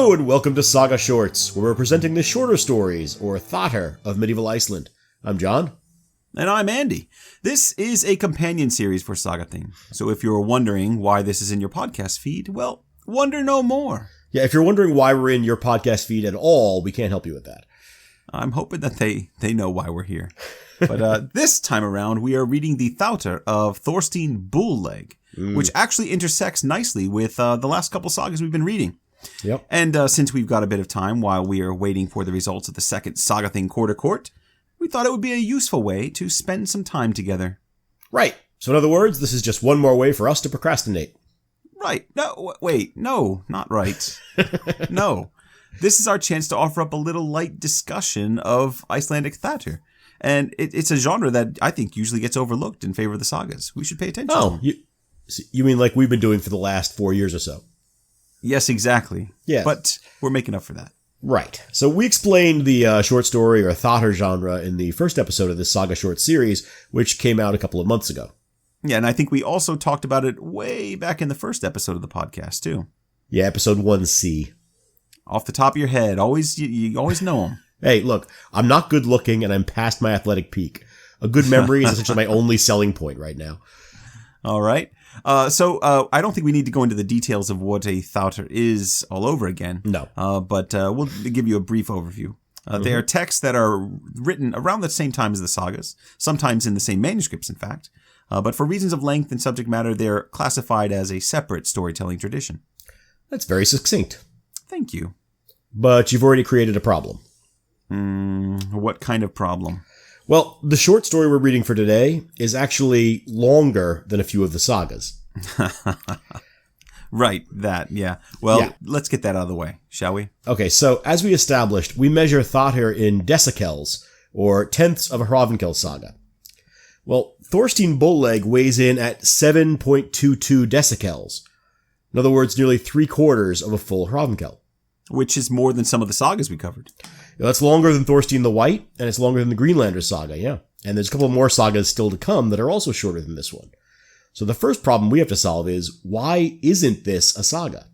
Hello and welcome to Saga Shorts, where we're presenting the shorter stories, or þættir, of medieval Iceland. I'm John. And I'm Andy. This is a companion series for Saga Thing. So if you're wondering why this is in your podcast feed, well, wonder no more. Yeah, if you're wondering why we're in your podcast feed at all, we can't help you with that. I'm hoping that they know why we're here. But this time around, we are reading the þættir of Thorstein Bullleg, which actually intersects nicely with the last couple sagas we've been reading. Yep. And since we've got a bit of time while we are waiting for the results of the second Saga Thing Quarter Court, we thought it would be a useful way to spend some time together. Right. So in other words, this is just one more way for us to procrastinate. Right. No, wait. No, not right. No. This is our chance to offer up a little light discussion of Icelandic þættir. And it's a genre that I think usually gets overlooked in favor of the sagas. We should pay attention. Oh, you mean like we've been doing for the last 4 years or so? Yes, exactly. Yeah. But we're making up for that. Right. So we explained the short story or þættir genre in the first episode of this Saga Short series, which came out a couple of months ago. Yeah, and I think we also talked about it way back in the first episode of the podcast, too. Yeah, episode 1C. Off the top of your head. You always know them. Hey, look, I'm not good looking and I'm past my athletic peak. A good memory is essentially my only selling point right now. All right. So I don't think we need to go into the details of what a þættir is all over again. No. But we'll give you a brief overview. They are texts that are written around the same time as the sagas, sometimes in the same manuscripts, in fact. But for reasons of length and subject matter, they're classified as a separate storytelling tradition. That's very succinct. Thank you. But you've already created a problem. What kind of problem? Well, the short story we're reading for today is actually longer than a few of the sagas. Right, that, yeah. Well, Let's get that out of the way, shall we? Okay, so as we established, we measure þættir in decicels, or tenths of a Hrafnkel saga. Well, Thorstein Bullleg weighs in at 7.22 decicels. In other words, nearly 3/4 of a full Hrafnkel. Which is more than some of the sagas we covered. That's longer than Thorstein the White, and it's longer than the Greenlanders saga, yeah. And there's a couple more sagas still to come that are also shorter than this one. So the first problem we have to solve is, why isn't this a saga?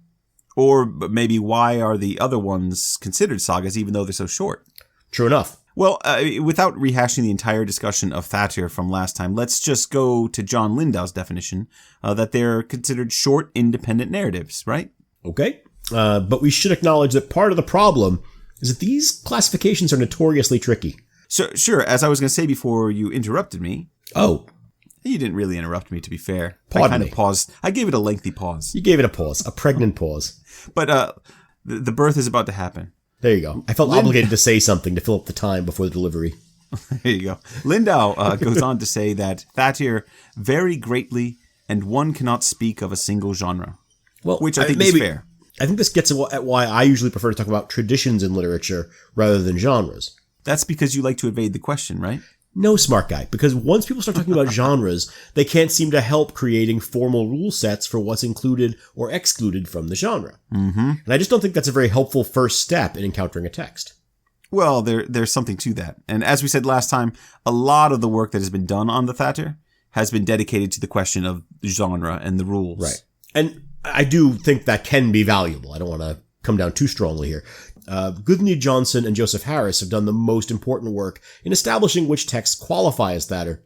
Or maybe why are the other ones considered sagas even though they're so short? True enough. Well, without rehashing the entire discussion of þættir from last time, let's just go to John Lindau's definition that they're considered short, independent narratives, right? Okay. But we should acknowledge that part of the problem is that these classifications are notoriously tricky. So, sure, as I was going to say before you interrupted me. Oh. You didn't really interrupt me, to be fair. Pardon I kind me. of paused. I gave it a lengthy pause. You gave it a pause, a pregnant pause. But the birth is about to happen. There you go. I felt obligated to say something to fill up the time before the delivery. There you go. Lindau goes on to say that þættir vary greatly and one cannot speak of a single genre. Well, which I think is fair. I think this gets at why I usually prefer to talk about traditions in literature rather than genres. That's because you like to evade the question, right? No, smart guy, because once people start talking about genres, they can't seem to help creating formal rule sets for what's included or excluded from the genre. Mm-hmm. And I just don't think that's a very helpful first step in encountering a text. Well, there's something to that. And as we said last time, a lot of the work that has been done on the þættir has been dedicated to the question of genre and the rules. Right. And I do think that can be valuable. I don't want to come down too strongly here. Guðni Johnson and Joseph Harris have done the most important work in establishing which texts qualify as þættir.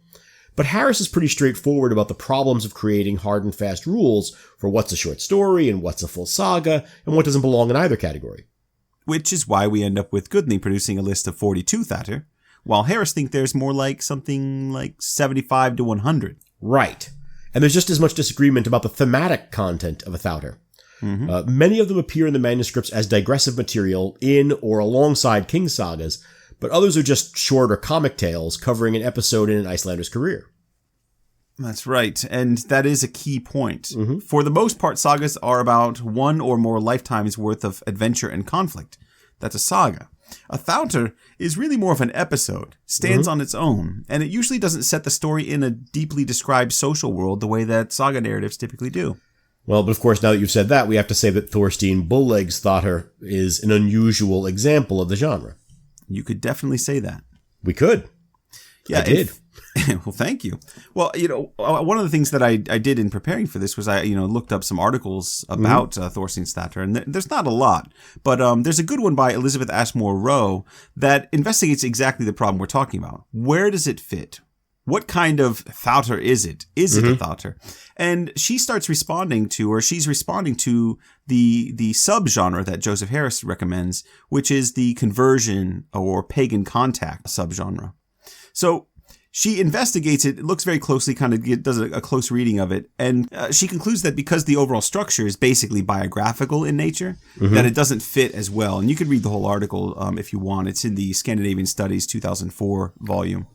But Harris is pretty straightforward about the problems of creating hard and fast rules for what's a short story and what's a full saga and what doesn't belong in either category. Which is why we end up with Guðni producing a list of 42 þættir, while Harris thinks there's more like something like 75 to 100. Right. And there's just as much disagreement about the thematic content of a þættir. Mm-hmm. Many of them appear in the manuscripts as digressive material in or alongside king sagas, but others are just short or comic tales covering an episode in an Icelander's career. That's right, and that is a key point. Mm-hmm. For the most part, sagas are about one or more lifetimes worth of adventure and conflict. That's a saga. A þættir is really more of an episode, stands on its own, and it usually doesn't set the story in a deeply described social world the way that saga narratives typically do. Well, but of course, now that you've said that, we have to say that Thorstein Bulleg's þættir is an unusual example of the genre. You could definitely say that. We could. Yeah, I did. Well, thank you. Well, one of the things that I did in preparing for this was I looked up some articles about Þorsteins Þáttr, and there's not a lot, but there's a good one by Elizabeth Ashmore Rowe that investigates exactly the problem we're talking about. Where does it fit? What kind of Þáttr is it? Is it a Þáttr? And she's responding to the subgenre that Joseph Harris recommends, which is the conversion or pagan contact subgenre. So she investigates it, looks very closely, kind of does a close reading of it, and she concludes that because the overall structure is basically biographical in nature, that it doesn't fit as well. And you can read the whole article if you want. It's in the Scandinavian Studies 2004 volume.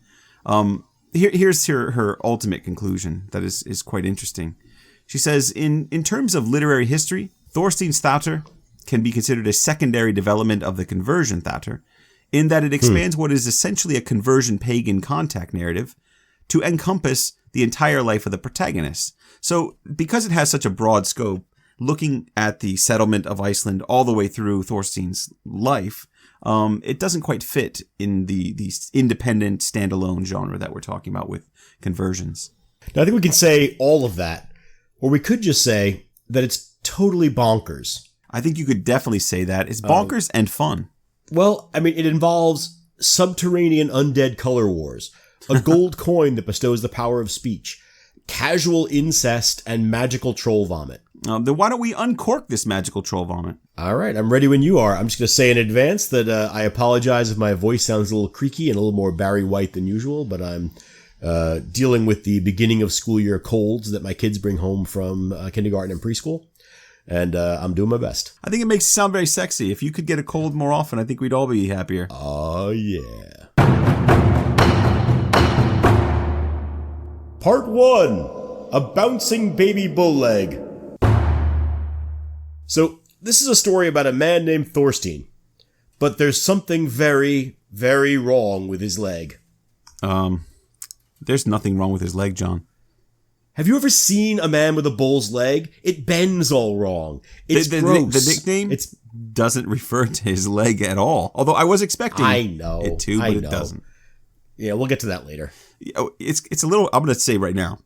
Here's her ultimate conclusion that is quite interesting. She says, in terms of literary history, Þorsteins Þáttr can be considered a secondary development of the conversion Þáttr, in that it expands what is essentially a conversion pagan contact narrative to encompass the entire life of the protagonist. So because it has such a broad scope, looking at the settlement of Iceland all the way through Thorstein's life, it doesn't quite fit in the independent standalone genre that we're talking about with conversions. Now, I think we can say all of that, or we could just say that it's totally bonkers. I think you could definitely say that. It's bonkers and fun. Well, I mean, it involves subterranean undead color wars, a gold coin that bestows the power of speech, casual incest, and magical troll vomit. Then why don't we uncork this magical troll vomit? All right, I'm ready when you are. I'm just going to say in advance that I apologize if my voice sounds a little creaky and a little more Barry White than usual, but I'm dealing with the beginning of school year colds that my kids bring home from kindergarten and preschool. And I'm doing my best. I think it makes it sound very sexy. If you could get a cold more often, I think we'd all be happier. Oh, yeah. Part 1. A Bouncing Baby Bull Leg. So, this is a story about a man named Thorstein. But there's something very, very wrong with his leg. There's nothing wrong with his leg, John. Have you ever seen a man with a bull's leg? It bends all wrong. It's gross. The nickname doesn't refer to his leg at all. Although I was expecting it to, but it doesn't. Yeah, we'll get to that later. It's a little, I'm going to say right now,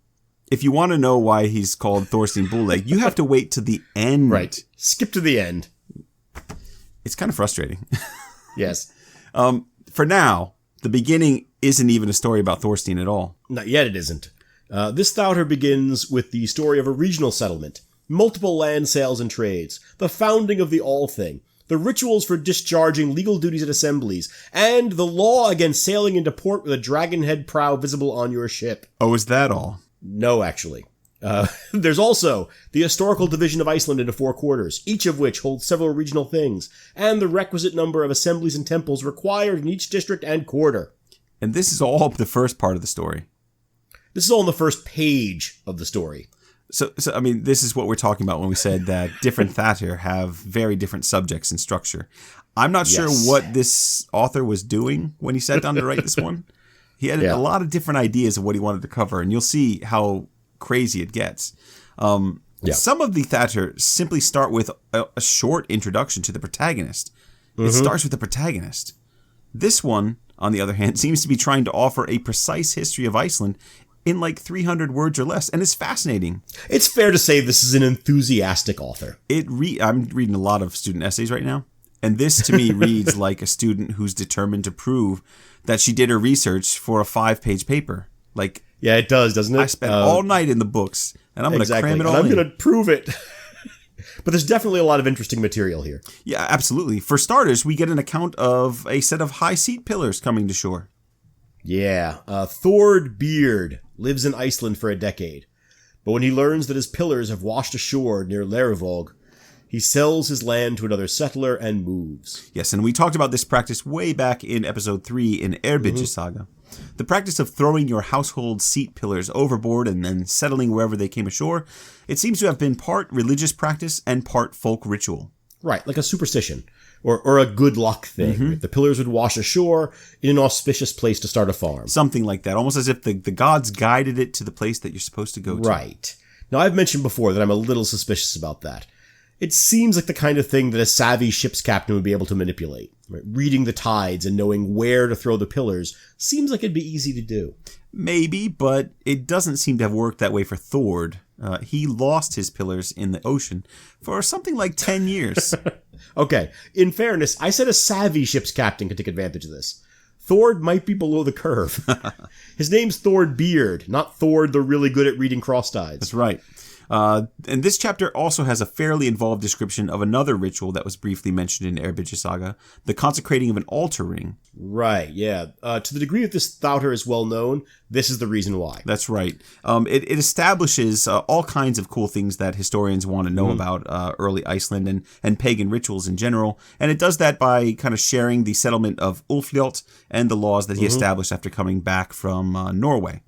if you want to know why he's called Thorstein Bullleg, you have to wait to the end. Right. Skip to the end. It's kind of frustrating. Yes. For now, the beginning isn't even a story about Thorstein at all. Not yet it isn't. This Þáttr begins with the story of a regional settlement, multiple land sales and trades, the founding of the All Thing, the rituals for discharging legal duties at assemblies, and the law against sailing into port with a dragon head prow visible on your ship. Oh, is that all? No, actually. There's also the historical division of Iceland into 4 quarters, each of which holds several regional things, and the requisite number of assemblies and temples required in each district and quarter. And this is all the first part of the story. This is all on the first page of the story. So I mean, this is what we're talking about when we said that different Þáttr have very different subjects and structure. I'm not sure what this author was doing when he sat down to write this one. He had a lot of different ideas of what he wanted to cover, and you'll see how crazy it gets. Some of the Þáttr simply start with a short introduction to the protagonist. It starts with the protagonist. This one, on the other hand, seems to be trying to offer a precise history of Iceland in like 300 words or less, and it's fascinating. It's fair to say this is an enthusiastic author. I'm reading a lot of student essays right now, and this to me reads like a student who's determined to prove that she did her research for a 5-page paper. Like, yeah, it does, doesn't it? I spent all night in the books, and I'm going to cram it all in. I'm going to prove it. But there's definitely a lot of interesting material here. Yeah, absolutely. For starters, we get an account of a set of high seat pillars coming to shore. Yeah, Thord Beard lives in Iceland for a decade. But when he learns that his pillars have washed ashore near Lerivog, he sells his land to another settler and moves. Yes, and we talked about this practice way back in episode 3 in Erbidge Saga. The practice of throwing your household seat pillars overboard and then settling wherever they came ashore, it seems to have been part religious practice and part folk ritual. Right, like a superstition, or a good luck thing. If the pillars would wash ashore in an auspicious place to start a farm. Something like that, almost as if the gods guided it to the place that you're supposed to go to. Right. Now, I've mentioned before that I'm a little suspicious about that. It seems like the kind of thing that a savvy ship's captain would be able to manipulate. Right? Reading the tides and knowing where to throw the pillars seems like it'd be easy to do. Maybe, but it doesn't seem to have worked that way for Thord. He lost his pillars in the ocean for something like 10 years. Okay, in fairness, I said a savvy ship's captain could take advantage of this. Thord might be below the curve. His name's Thord Beard, not Thord the really good at reading cross tides. That's right. And this chapter also has a fairly involved description of another ritual that was briefly mentioned in Eyrbyggja Saga, the consecrating of an altar ring. Right, yeah. To the degree that this Þáttr is well known, this is the reason why. That's right. It establishes all kinds of cool things that historians want to know about early Iceland and pagan rituals in general, and it does that by kind of sharing the settlement of Ulfljót and the laws that he established after coming back from Norway.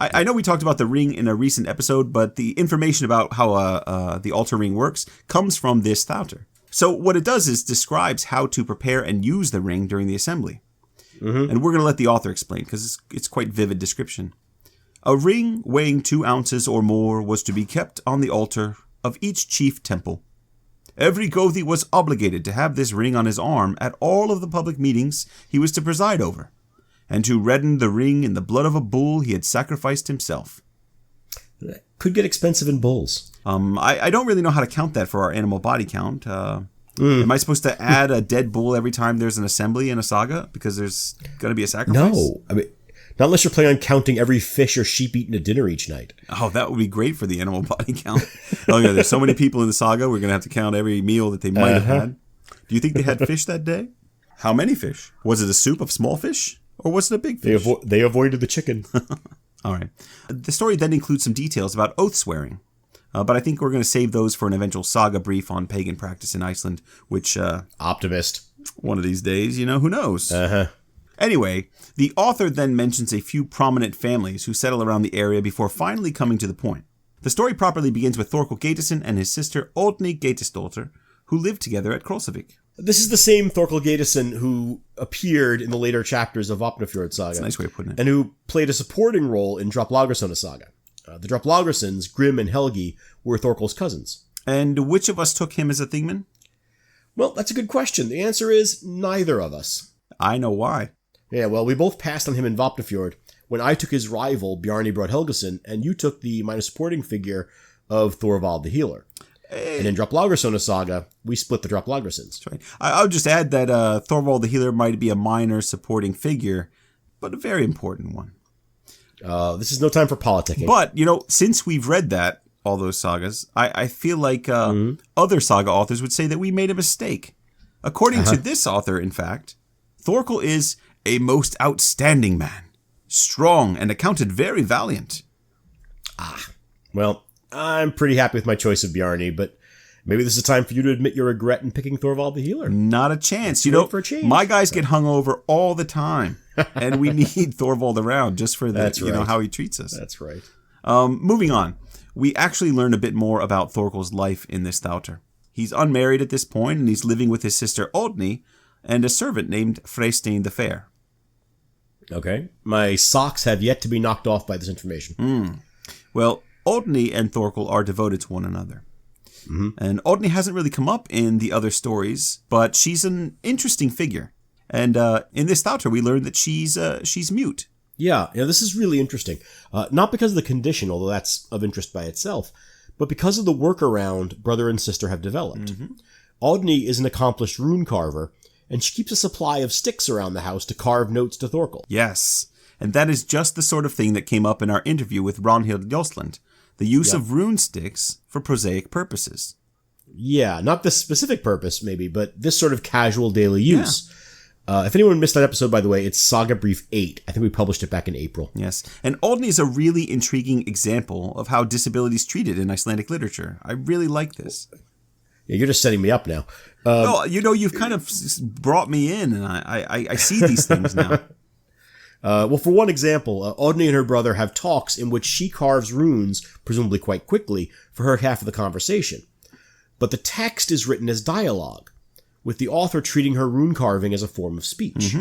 I know we talked about the ring in a recent episode, but the information about how the altar ring works comes from this Þáttr. So what it does is describes how to prepare and use the ring during the assembly. And we're going to let the author explain, because it's quite vivid description. A ring weighing 2 ounces or more was to be kept on the altar of each chief temple. Every Gothi was obligated to have this ring on his arm at all of the public meetings he was to preside over, and to redden the ring in the blood of a bull he had sacrificed himself. That could get expensive in bulls. I don't really know how to count that for our animal body count. Am I supposed to add a dead bull every time there's an assembly in a saga? Because there's going to be a sacrifice? No. I mean, not unless you're planning on counting every fish or sheep eaten at dinner each night. Oh, that would be great for the animal body count. Oh, yeah, there's so many people in the saga, we're going to have to count every meal that they might have had. Do you think they had fish that day? How many fish? Was it a soup of small fish? Or was it a big fish? They avoided the chicken. All right. The story then includes some details about oath swearing. But I think we're going to save those for an eventual saga brief on pagan practice in Iceland, which... Optimist. One of these days, who knows? Anyway, the author then mentions a few prominent families who settle around the area before finally coming to the point. The story properly begins with Thorkel Geitisson and his sister Oddny Geitisdóttir, who lived together at Krosavik. This is the same Thorkel Geitisson who appeared in the later chapters of Vopnafjord Saga. That's a nice way of putting it. And who played a supporting role in Droplaugarsona Saga. The Droplaugarsons, Grim and Helgi, were Thorkel's cousins. And which of us took him as a thingman? Well, that's a good question. The answer is neither of us. I know why. Yeah, well, we both passed on him in Vopnafjord when I took his rival, Bjarni Brodhelgason, and you took the minor supporting figure of Thorvald the Healer. And in Droplaugarsona Saga, we split the Droplaugarsons. That's right. I'll just add that Thorvald the Healer might be a minor supporting figure, but a very important one. This is no time for politicking. But, since we've read all those sagas, I feel like other saga authors would say that we made a mistake. According to this author, in fact, Thorkel is a most outstanding man, strong and accounted very valiant. Well, I'm pretty happy with my choice of Bjarni, but maybe this is time for you to admit your regret in picking Thorvald the Healer. Not a chance. For a change. My guys get hung over all the time, and we need Thorvald around just for how he treats us. That's right. Moving on, we actually learn a bit more about Thorkel's life in this Þáttr. He's unmarried at this point, and he's living with his sister Oddny and a servant named Freystein the Fair. Okay. My socks have yet to be knocked off by this information. Well, Oddny and Thorkel are devoted to one another. And Oddny hasn't really come up in the other stories, but she's an interesting figure. And in this Þáttr, we learn that she's mute. Yeah, this is really interesting. Not because of the condition, although that's of interest by itself, but because of the workaround brother and sister have developed. Oddny is an accomplished rune carver, and she keeps a supply of sticks around the house to carve notes to Thorkel. Yes, and that is just the sort of thing that came up in our interview with Ragnhild Jostland, the use of rune sticks for prosaic purposes. Yeah, not this specific purpose, maybe, but this sort of casual daily use. If anyone missed that episode, by the way, it's Saga Brief 8. I think we published it back in April. Yes, and Oddny is a really intriguing example of how disability is treated in Icelandic literature. I really like this. Yeah, you're just setting me up now. No, you've kind of brought me in, and I see these things now. Well, for one example, Oddny and her brother have talks in which she carves runes, presumably quite quickly, for her half of the conversation. But the text is written as dialogue, with the author treating her rune carving as a form of speech.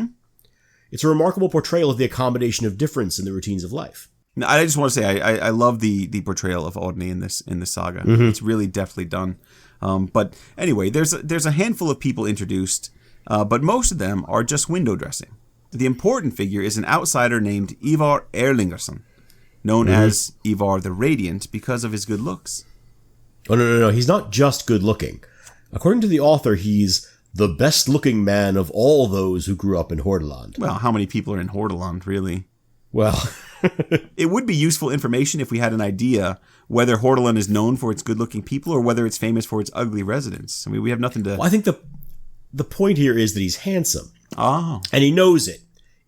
It's a remarkable portrayal of the accommodation of difference in the routines of life. I just want to say I love the portrayal of Oddny in this saga. It's really deftly done. But anyway, there's a handful of people introduced, but most of them are just window dressing. The important figure is an outsider named Ivar Erlingarsson, known as Ivar the Radiant because of his good looks. Oh, no. He's not just good looking. According to the author, he's the best looking man of all those who grew up in Hordaland. Well, how many people are in Hordaland, really? Well, it would be useful information if we had an idea whether Hordaland is known for its good-looking people or whether it's famous for its ugly residents. I mean, we have nothing to... Well, I think the point here is that he's handsome. Oh. And he knows it.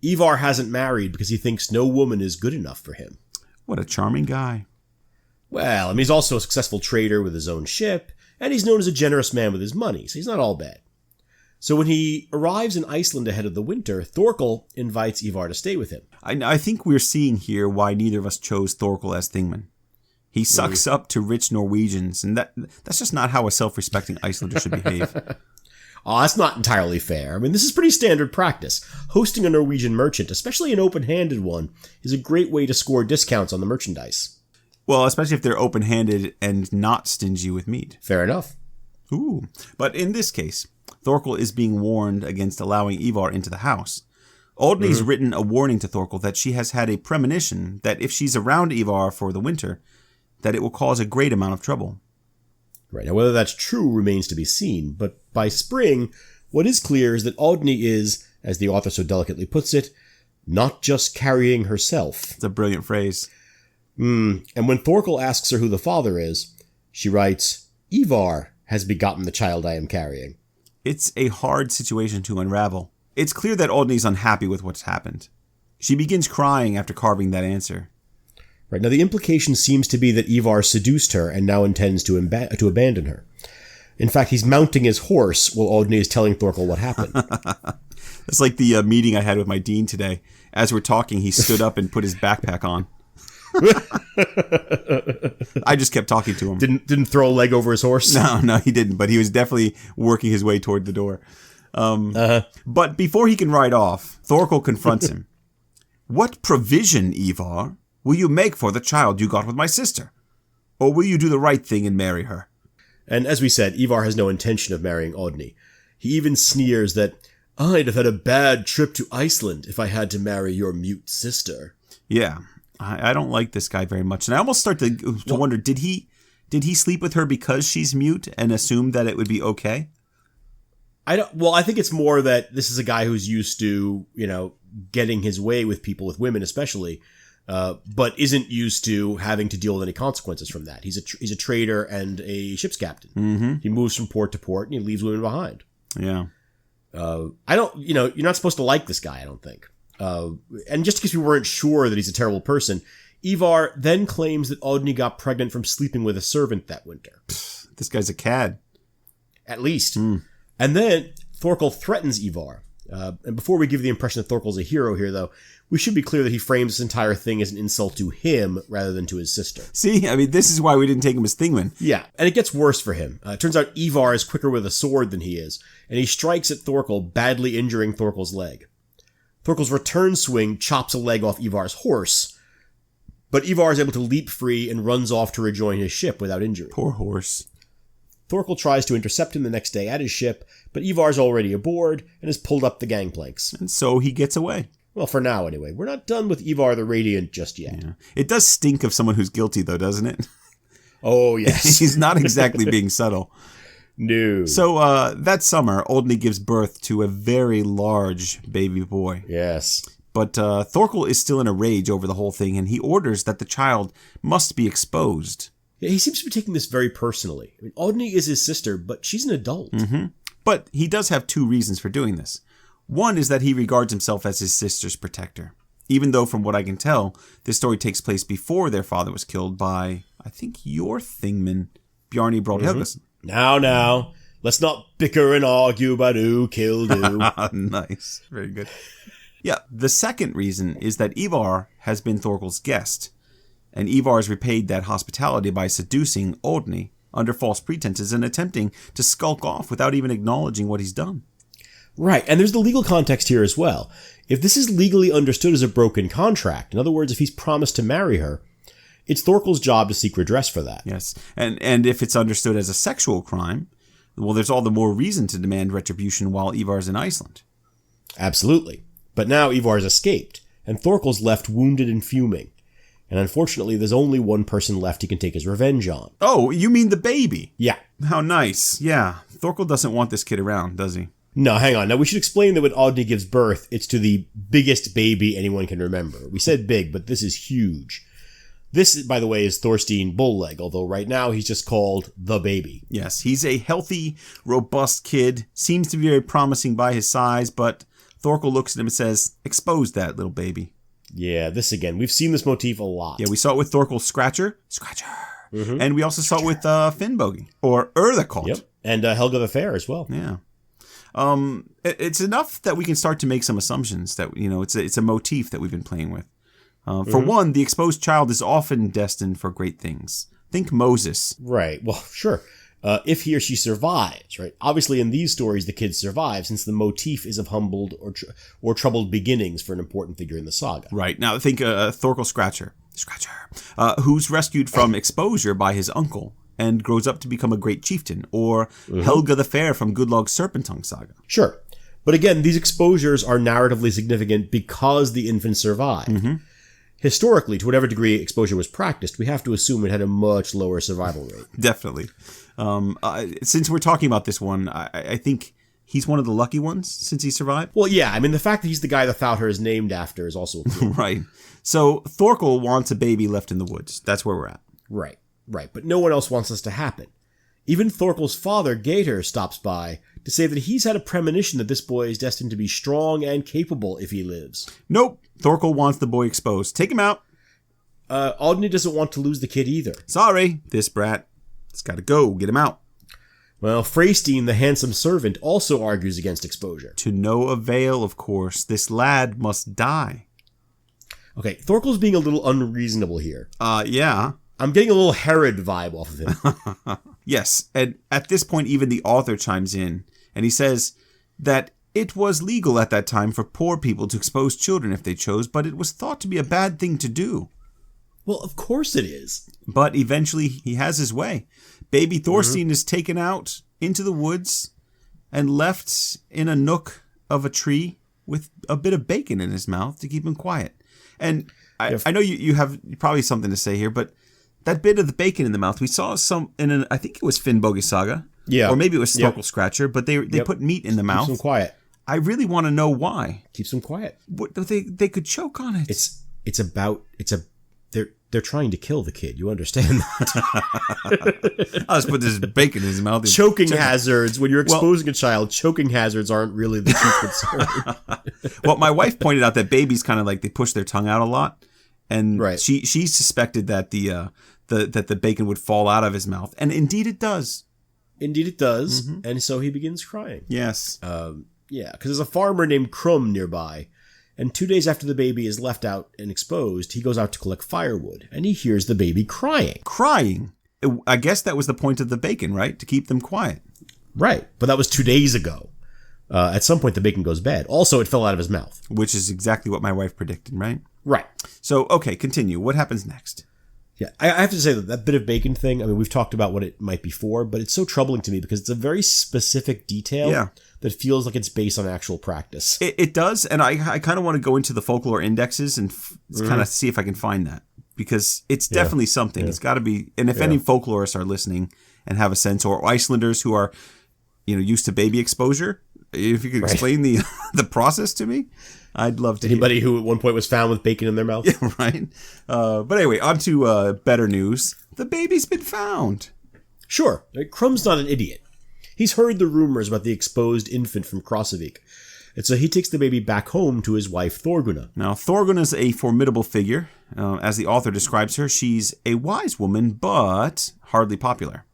Ivar hasn't married because he thinks no woman is good enough for him. What a charming guy. Well, I mean, he's also a successful trader with his own ship, and he's known as a generous man with his money, so he's not all bad. So when he arrives in Iceland ahead of the winter, Thorkel invites Ivar to stay with him. I think we're seeing here why neither of us chose Thorkel as Thingman. He sucks up to rich Norwegians, and that's just not how a self-respecting Icelander should behave. Oh, that's not entirely fair. I mean, this is pretty standard practice. Hosting a Norwegian merchant, especially an open-handed one, is a great way to score discounts on the merchandise. Well, especially if they're open-handed and not stingy with meat. Fair enough. Ooh. But in this case, Thorkel is being warned against allowing Ivar into the house. Oddny's written a warning to Thorkel that she has had a premonition that if she's around Ivar for the winter, that it will cause a great amount of trouble. Right, now whether that's true remains to be seen, but by spring, what is clear is that Oddny is, as the author so delicately puts it, not just carrying herself. It's a brilliant phrase. And when Thorkel asks her who the father is, she writes, Ivar has begotten the child I am carrying. It's a hard situation to unravel. It's clear that Oddny's unhappy with what's happened. She begins crying after carving that answer. Right, now the implication seems to be that Ivar seduced her and now intends to abandon her. In fact, he's mounting his horse while Oddny is telling Thorkel what happened. It's like the meeting I had with my dean today. As we're talking, he stood up and put his backpack on. I just kept talking to him. Didn't throw a leg over his horse? No, he didn't. But he was definitely working his way toward the door. But before he can ride off, Thorkel confronts him. What provision, Ivar, will you make for the child you got with my sister? Or will you do the right thing and marry her? And as we said, Ivar has no intention of marrying Oddny. He even sneers that, I'd have had a bad trip to Iceland if I had to marry your mute sister. Yeah, I don't like this guy very much. And I almost start to wonder, did he sleep with her because she's mute and assume that it would be okay? I think it's more that this is a guy who's used to, getting his way with people, with women especially, but isn't used to having to deal with any consequences from that. He's a trader and a ship's captain. Mm-hmm. He moves from port to port and he leaves women behind. Yeah. You're not supposed to like this guy, I don't think. And just because we weren't sure that he's a terrible person, Ivar then claims that Oddny got pregnant from sleeping with a servant that winter. This guy's a cad. At least. And then Thorkel threatens Ivar. And before we give the impression that Thorkel's a hero here, though, we should be clear that he frames this entire thing as an insult to him rather than to his sister. See, I mean, this is why we didn't take him as Thingman. Yeah, and it gets worse for him. It turns out Ivar is quicker with a sword than he is, and he strikes at Thorkel, badly injuring Thorkel's leg. Thorkel's return swing chops a leg off Ivar's horse, but Ivar is able to leap free and runs off to rejoin his ship without injury. Poor horse. Thorkel tries to intercept him the next day at his ship, but Ivar's already aboard and has pulled up the gangplanks. And so he gets away. Well, for now anyway. We're not done with Ivar the Radiant just yet. Yeah. It does stink of someone who's guilty, though, doesn't it? Oh, yes. He's not exactly being subtle. No. So that summer, Oddny gives birth to a very large baby boy. Yes. But Thorkel is still in a rage over the whole thing, and he orders that the child must be exposed. Yeah, he seems to be taking this very personally. I mean, Oddny is his sister, but she's an adult. Mm-hmm. But he does have two reasons for doing this. One is that he regards himself as his sister's protector, even though, from what I can tell, this story takes place before their father was killed by, I think, your Thingman, Bjarni Brodhelgason. Now, let's not bicker and argue about who killed who. Nice. Very good. Yeah, the second reason is that Ivar has been Thorkel's guest, and Ivar has repaid that hospitality by seducing Oddny under false pretenses and attempting to skulk off without even acknowledging what he's done. Right, and there's the legal context here as well. If this is legally understood as a broken contract, in other words, if he's promised to marry her, It's Thorkel's job to seek redress for that. Yes. And if it's understood as a sexual crime, well, there's all the more reason to demand retribution while Ivar's in Iceland. Absolutely. But now Ivar's escaped, and Thorkel's left wounded and fuming. And unfortunately, there's only one person left he can take his revenge on. Oh, you mean the baby? Yeah. How nice. Yeah. Thorkel doesn't want this kid around, does he? No, hang on. Now, we should explain that when Oddny gives birth, it's to the biggest baby anyone can remember. We said big, but this is huge. This, by the way, is Thorstein Bullleg, although right now he's just called the baby. Yes, he's a healthy, robust kid. Seems to be very promising by his size, but Thorkel looks at him and says, expose that little baby. Yeah, this again. We've seen this motif a lot. Yeah, we saw it with Thorkel's Scratcher. Mm-hmm. And we also saw it with Finnbogi, or Erdekot. Yep, and Helga the Fair as well. Yeah. It's enough that we can start to make some assumptions that, it's a motif that we've been playing with. For one, the exposed child is often destined for great things. Think Moses. Right. Well, sure. If he or she survives, right? Obviously, in these stories, the kids survive, since the motif is of humbled or troubled beginnings for an important figure in the saga. Right. Now, think Thorkel Scratcher, who's rescued from exposure by his uncle and grows up to become a great chieftain, or Helga the Fair from Gudlaug's Serpentung saga. Sure. But again, these exposures are narratively significant because the infant survived. Mm-hmm. Historically, to whatever degree exposure was practiced, we have to assume it had a much lower survival rate. Definitely. Since we're talking about this one, I think he's one of the lucky ones since he survived. Well, yeah. I mean, the fact that he's the guy the Þáttr is named after is also a clue. Right. So Thorkel wants a baby left in the woods. That's where we're at. Right. But no one else wants this to happen. Even Thorkel's father, Gator, stops by to say that he's had a premonition that this boy is destined to be strong and capable if he lives. Nope. Thorkel wants the boy exposed. Take him out. Oddny doesn't want to lose the kid either. Sorry, this brat. It's got to go. Get him out. Well, Freystein, the handsome servant, also argues against exposure. To no avail, of course. This lad must die. Okay, Thorkel's being a little unreasonable here. Yeah. I'm getting a little Herod vibe off of him. Yes, and at this point, even the author chimes in, and he says that it was legal at that time for poor people to expose children if they chose, but it was thought to be a bad thing to do. Well, of course it is. But eventually, he has his way. Baby Thorstein is taken out into the woods and left in a nook of a tree with a bit of bacon in his mouth to keep him quiet. And I know you have probably something to say here, but that bit of the bacon in the mouth, we saw some I think it was Finnbogi saga. Yeah. Or maybe it was Thorkel Scratcher, but they put meat in the mouth. Keeps them quiet. I really want to know why. Keeps them quiet. What, they could choke on it. They're trying to kill the kid. You understand that? I'll just put this bacon in his mouth. Choking hazards. When you're exposing a child, choking hazards aren't really the chief concern. Well, my wife pointed out that babies kind of like they push their tongue out a lot, and she suspected that the bacon would fall out of his mouth, and indeed it does. Indeed it does, and so he begins crying. Yes. Yeah, because there's a farmer named Krum nearby, and 2 days after the baby is left out and exposed, he goes out to collect firewood, and he hears the baby crying. Crying? I guess that was the point of the bacon, right? To keep them quiet. Right, but that was 2 days ago. At some point, the bacon goes bad. Also, it fell out of his mouth. Which is exactly what my wife predicted, right? Right. So, okay, continue. What happens next? Yeah, I have to say that bit of bacon thing, I mean, we've talked about what it might be for, but it's so troubling to me because it's a very specific detail that feels like it's based on actual practice. It does, and I kind of want to go into the folklore indexes and kind of see if I can find that, because it's definitely something. It's got to be, and if any folklorists are listening and have a sense, or Icelanders who are, used to baby exposure, if you could explain the process to me, I'd love to. Anybody who at one point was found with bacon in their mouth. Yeah, right. But anyway, on to better news. The baby's been found. Sure. Krum's not an idiot. He's heard the rumors about the exposed infant from Krosavik, and so he takes the baby back home to his wife Thorgunna. Now, Thorgunna is a formidable figure. As the author describes her, she's a wise woman, but hardly popular.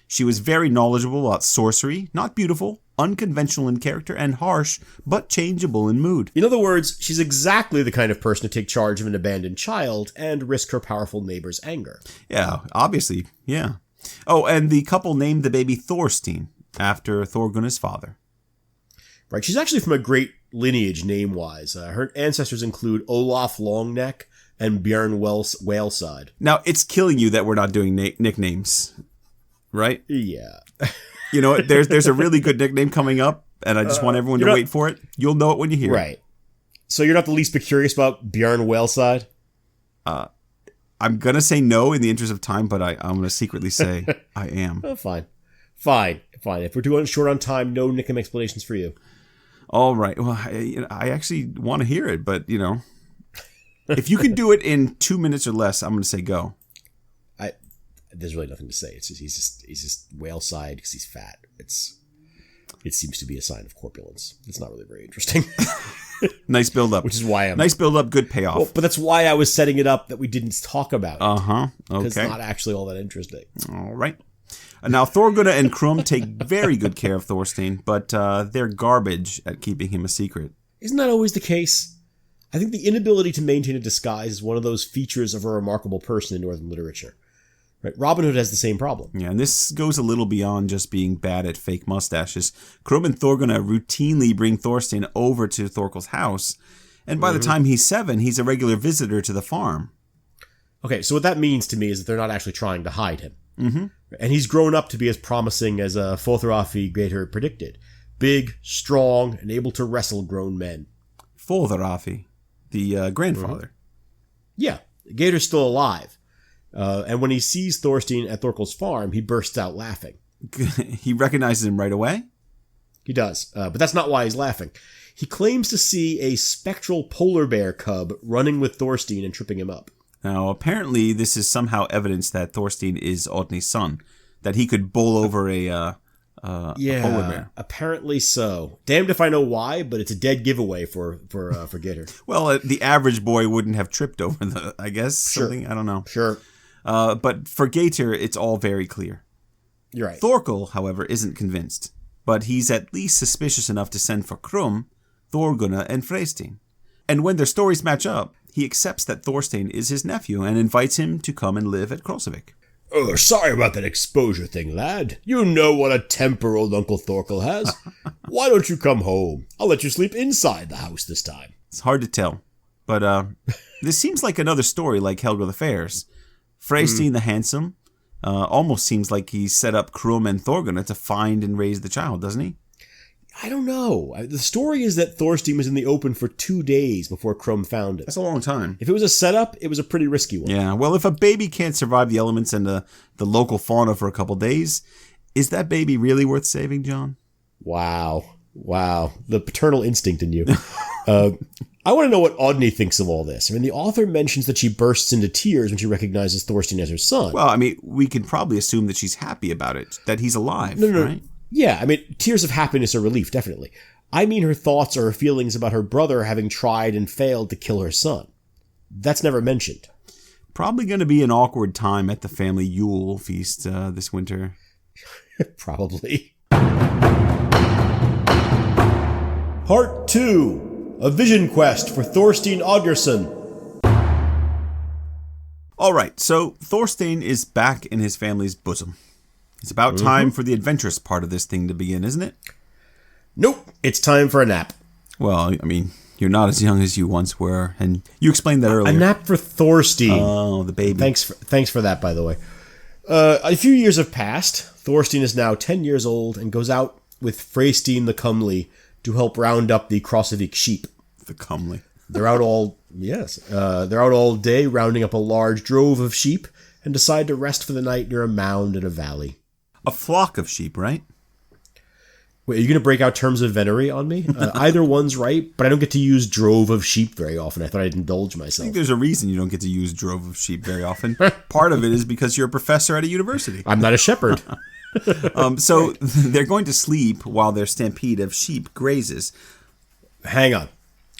She was very knowledgeable about sorcery, not beautiful, unconventional in character, and harsh, but changeable in mood. In other words, she's exactly the kind of person to take charge of an abandoned child and risk her powerful neighbor's anger. Yeah, obviously, yeah. Oh, and the couple named the baby Thorstein, after Thorgunna's father. Right, she's actually from a great lineage name-wise. Her ancestors include Olaf Longneck, and Bjorn Whaleside. Now, it's killing you that we're not doing nicknames, right? Yeah. You know, there's a really good nickname coming up, and I just want everyone to wait for it. You'll know it when you hear it. Right. So you're not the least bit curious about Bjorn Whaleside? I'm going to say no in the interest of time, but I'm going to secretly say I am. Oh, fine. If we're doing short on time, no nickname explanations for you. All right. Well, I actually want to hear it, but, if you can do it in 2 minutes or less, I'm going to say go. There's really nothing to say. It's just, he's just Whaleside because he's fat. It seems to be a sign of corpulence. It's not really very interesting. Nice build up. Which is why nice build up, good payoff. Well, but that's why I was setting it up that we didn't talk about it. Okay. Because it's not actually all that interesting. All right. Now, Thorgunna and Krum take very good care of Thorstein, but they're garbage at keeping him a secret. Isn't that always the case? I think the inability to maintain a disguise is one of those features of a remarkable person in Northern literature. Right? Robin Hood has the same problem. Yeah, and this goes a little beyond just being bad at fake mustaches. Krum and Thorgunna routinely bring Thorstein over to Thorkel's house, and by the time he's 7, he's a regular visitor to the farm. Okay, so what that means to me is that they're not actually trying to hide him. Mm-hmm. And he's grown up to be as promising as Fóðrafi Gator predicted. Big, strong, and able to wrestle grown men. Fóðrafi, the grandfather. Yeah, Gator's still alive. And when he sees Thorstein at Thorkel's farm, he bursts out laughing. He recognizes him right away? He does, but that's not why he's laughing. He claims to see a spectral polar bear cub running with Thorstein and tripping him up. Now, apparently this is somehow evidence that Thorstein is Oddny's son, that he could bowl over a polar bear. Apparently so. Damned if I know why, but it's a dead giveaway for Gator. Well, the average boy wouldn't have tripped over I guess, something, I don't know. Sure. But for Gator, it's all very clear. You're right. Thorkel, however, isn't convinced, but he's at least suspicious enough to send for Krum, Thorgunna, and Freystein. And when their stories match up, he accepts that Thorstein is his nephew and invites him to come and live at Krosevik. Oh, sorry about that exposure thing, lad. You know what a temper old Uncle Thorkel has. Why don't you come home? I'll let you sleep inside the house this time. It's hard to tell, but this seems like another story like Helga Affairs. Freystein the Handsome almost seems like he set up Krum and Thorgunna to find and raise the child, doesn't he? I don't know. The story is that Thorstein was in the open for 2 days before Krum found it. That's a long time. If it was a setup, it was a pretty risky one. Yeah, well, if a baby can't survive the elements and the local fauna for a couple days, is that baby really worth saving, John? Wow. The paternal instinct in you. I want to know what Oddny thinks of all this. I mean, the author mentions that she bursts into tears when she recognizes Thorstein as her son. Well, I mean, we can probably assume that she's happy about it, that he's alive, right? Yeah, I mean, tears of happiness or relief, definitely. I mean her thoughts or her feelings about her brother having tried and failed to kill her son. That's never mentioned. Probably going to be an awkward time at the family Yule feast this winter. Probably. Part 2. A Vision Quest for Thorstein Oddnyarson. All right, so Thorstein is back in his family's bosom. It's about time for the adventurous part of this thing to begin, isn't it? Nope, it's time for a nap. Well, I mean, you're not as young as you once were, and you explained that earlier. A nap for Thorstein. Oh, the baby. Thanks for that, by the way. A few years have passed. Thorstein is now 10 years old and goes out with Freystein the Comely to help round up the Krosevik sheep. The Comely. They're out all day rounding up a large drove of sheep and decide to rest for the night near a mound in a valley. A flock of sheep, right? Wait, are you going to break out terms of venery on me? Either one's right, but I don't get to use drove of sheep very often. I thought I'd indulge myself. I think there's a reason you don't get to use drove of sheep very often. Part of it is because you're a professor at a university. I'm not a shepherd. So they're going to sleep while their stampede of sheep grazes. Hang on.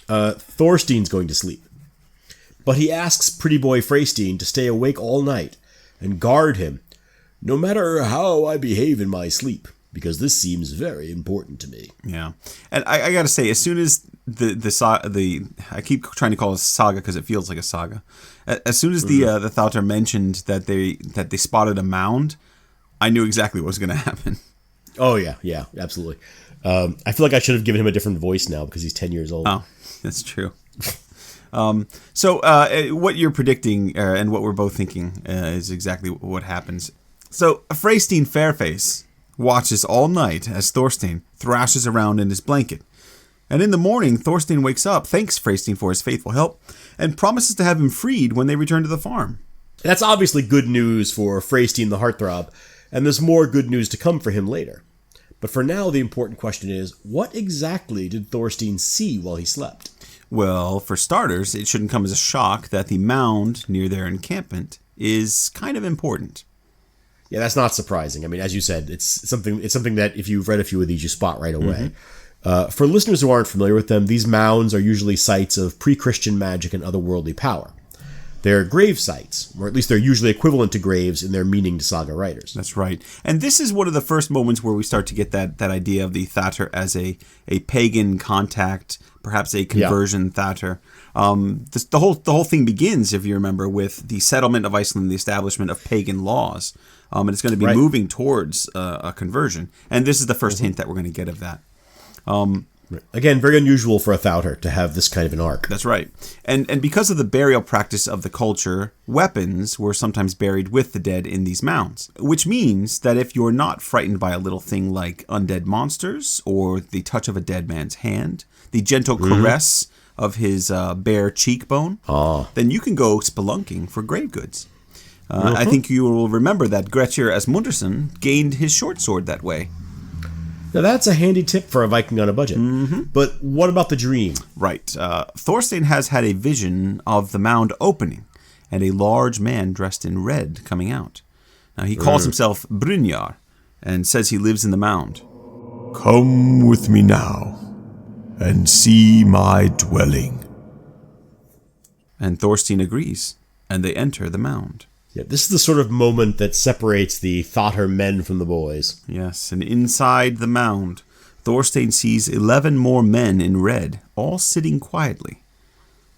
Thorstein's going to sleep. But he asks pretty boy Freystein to stay awake all night and guard him, no matter how I behave in my sleep, because this seems very important to me. Yeah. And I got to say, as soon as I keep trying to call it saga because it feels like a saga. As soon as the Þáttr mentioned that they spotted a mound, I knew exactly what was going to happen. Oh, yeah, absolutely. I feel like I should have given him a different voice now because he's 10 years old. Oh, that's true. What you're predicting and what we're both thinking is exactly what happens. So Thorstein Fairface watches all night as Thorstein thrashes around in his blanket. And in the morning, Thorstein wakes up, thanks Thorstein for his faithful help, and promises to have him freed when they return to the farm. That's obviously good news for Thorstein the Heartthrob, and there's more good news to come for him later. But for now, the important question is, what exactly did Thorstein see while he slept? Well, for starters, it shouldn't come as a shock that the mound near their encampment is kind of important. Yeah, that's not surprising. I mean, as you said, it's something that if you've read a few of these, you spot right away. For listeners who aren't familiar with them, these mounds are usually sites of pre-Christian magic and otherworldly power. They're grave sites, or at least they're usually equivalent to graves in their meaning to saga writers. That's right. And this is one of the first moments where we start to get that idea of the þættir as a pagan contact, perhaps a conversion þættir. The whole thing begins, if you remember, with the settlement of Iceland, the establishment of pagan laws. And it's going to be moving towards a conversion. And this is the first hint that we're going to get of that. Again, very unusual for a þáttr to have this kind of an arc. That's right. And because of the burial practice of the culture, weapons were sometimes buried with the dead in these mounds. Which means that if you're not frightened by a little thing like undead monsters, or the touch of a dead man's hand, the gentle caress of his bare cheekbone, then you can go spelunking for grave goods. I think you will remember that Grettir Asmundarson gained his short sword that way. Now that's a handy tip for a Viking on a budget. But what about the dream? Right. Thorstein has had a vision of the mound opening and a large man dressed in red coming out. Now he calls himself Brynjar and says he lives in the mound. Come with me now and see my dwelling. And Thorstein agrees, and they enter the mound. Yeah, this is the sort of moment that separates the þáttr men from the boys. Yes, and inside the mound, Thorstein sees 11 more men in red, all sitting quietly.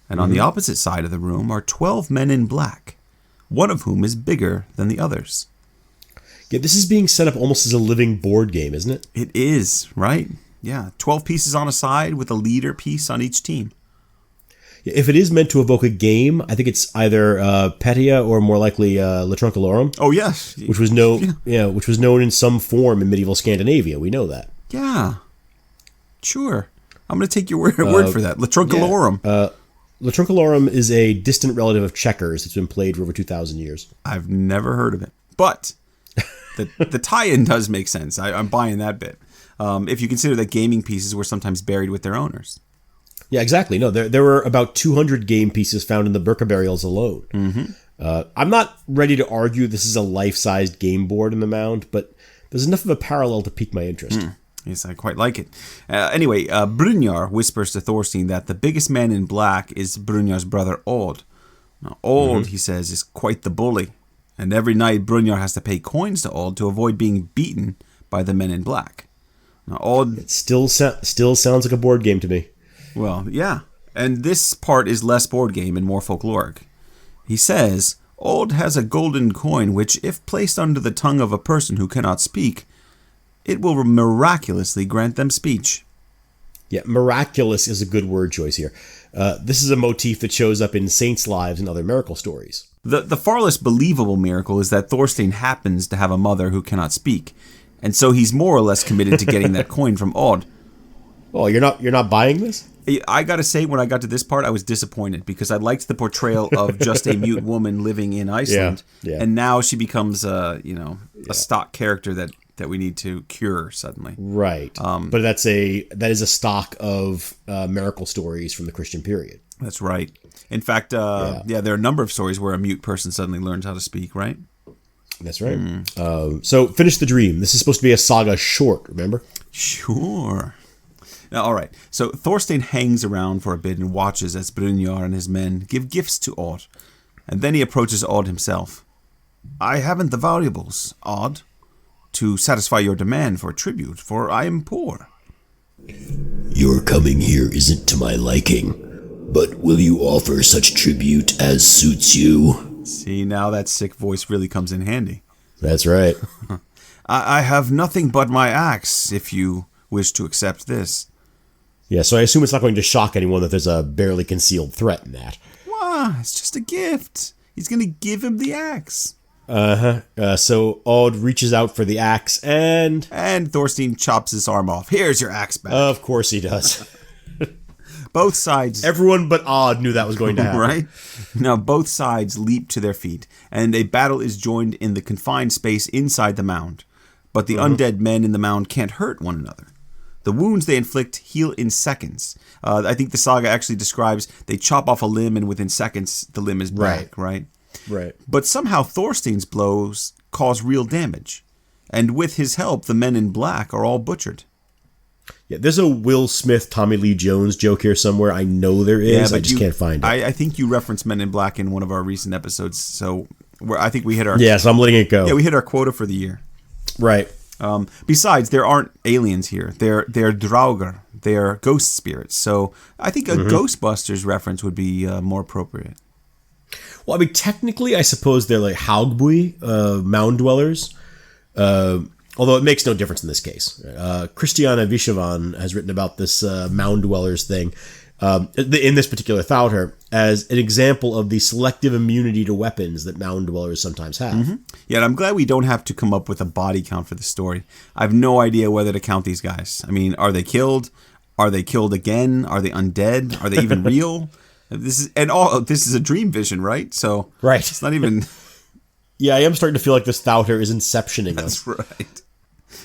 And on the opposite side of the room are 12 men in black, one of whom is bigger than the others. Yeah, this is being set up almost as a living board game, isn't it? It is, right? Yeah, 12 pieces on a side with a leader piece on each team. If it is meant to evoke a game, I think it's either Petia or more likely La Truncalorum. Oh yes, which was known in some form in medieval Scandinavia. We know that. Yeah, sure. I'm going to take your word for that. La Truncalorum. La Truncalorum is a distant relative of checkers. It's been played for over 2,000 years. I've never heard of it, but the tie-in does make sense. I'm buying that bit. If you consider that gaming pieces were sometimes buried with their owners. Yeah, exactly. No, there were about 200 game pieces found in the Birka burials alone. I'm not ready to argue this is a life-sized game board in the mound, but there's enough of a parallel to pique my interest. Yes, I quite like it. Anyway, Brynjar whispers to Thorstein that the biggest man in black is Brynjar's brother Odd. Now, Odd, he says, is quite the bully, and every night Brynjar has to pay coins to Odd to avoid being beaten by the men in black. Now, Odd... It still sounds like a board game to me. Well, yeah. And this part is less board game and more folkloric. He says, Odd has a golden coin which, if placed under the tongue of a person who cannot speak, it will miraculously grant them speech. Yeah, miraculous is a good word choice here. This is a motif that shows up in saints' lives and other miracle stories. The far less believable miracle is that Thorstein happens to have a mother who cannot speak, and so he's more or less committed to getting that coin from Odd. Oh, you're not buying this? I gotta say, when I got to this part, I was disappointed because I liked the portrayal of just a mute woman living in Iceland, and now she becomes a stock character that we need to cure suddenly. Right, but that is a stock of miracle stories from the Christian period. That's right. In fact, there are a number of stories where a mute person suddenly learns how to speak. Right. That's right. So finish the dream. This is supposed to be a saga short. Remember? Sure. Now, all right, so Thorstein hangs around for a bit and watches as Brynjar and his men give gifts to Odd, and then he approaches Odd himself. I haven't the valuables, Odd, to satisfy your demand for tribute, for I am poor. Your coming here isn't to my liking, but will you offer such tribute as suits you? See, now that sick voice really comes in handy. That's right. I have nothing but my axe, if you wish to accept this. Yeah, so I assume it's not going to shock anyone that there's a barely concealed threat in that. Wow, it's just a gift. He's going to give him the axe. So Odd reaches out for the axe and Thorstein chops his arm off. Here's your axe back. Of course he does. Both sides. Everyone but Odd knew that was going to happen. Right? Now, both sides leap to their feet, and a battle is joined in the confined space inside the mound. But the undead men in the mound can't hurt one another. The wounds they inflict heal in seconds. I think the saga actually describes they chop off a limb, and within seconds, the limb is back, right? Right. But somehow Thorstein's blows cause real damage. And with his help, the men in black are all butchered. Yeah, there's a Will Smith, Tommy Lee Jones joke here somewhere. I know there is. I just can't find it. I think you referenced Men in Black in one of our recent episodes. So I think we hit our... Yeah, so I'm letting it go. Yeah, we hit our quota for the year. Right. Besides, there aren't aliens here. They're draugr. They're ghost spirits. So I think a Ghostbusters reference would be more appropriate. Well, I mean, technically, I suppose they're like Haugbui, mound dwellers. Although it makes no difference in this case. Christiana Vishavan has written about this mound dwellers thing in this particular Þáttr as an example of the selective immunity to weapons that mound dwellers sometimes have. Yeah, and I'm glad we don't have to come up with a body count for the story. I have no idea whether to count these guys. I mean, are they killed? Are they killed again? Are they undead? Are they even real? This is a dream vision, right? So right. It's not even... Yeah, I am starting to feel like this Þáttr is inceptioning us. That's right.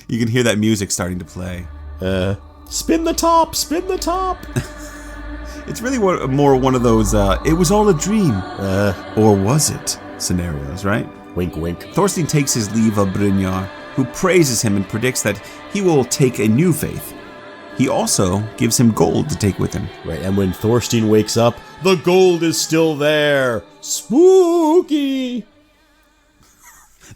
You can hear that music starting to play. Spin the top! Spin the top! It's really more one of those, it was all a dream. Or was it? Scenarios, right? Wink, wink. Thorstein takes his leave of Brynjar, who praises him and predicts that he will take a new faith. He also gives him gold to take with him. Right, and when Thorstein wakes up, the gold is still there. Spooky!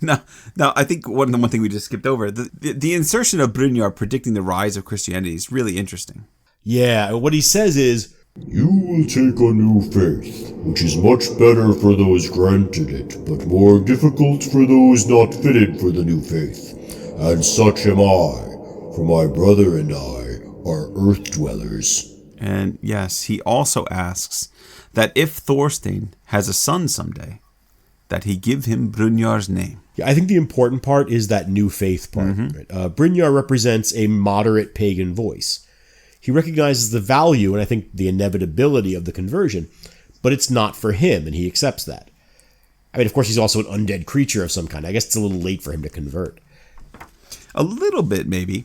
Now, I think one thing we just skipped over, the insertion of Brynjar predicting the rise of Christianity is really interesting. Yeah, what he says is, "You will take a new faith, which is much better for those granted it, but more difficult for those not fitted for the new faith. And such am I, for my brother and I are earth dwellers." And yes, he also asks that if Thorstein has a son someday, that he give him Brynjar's name. Yeah, I think the important part is that new faith part. Right? Brynjar represents a moderate pagan voice. He recognizes the value and I think the inevitability of the conversion, but it's not for him, and he accepts that. I mean, of course, he's also an undead creature of some kind. I guess it's a little late for him to convert. A little bit, maybe.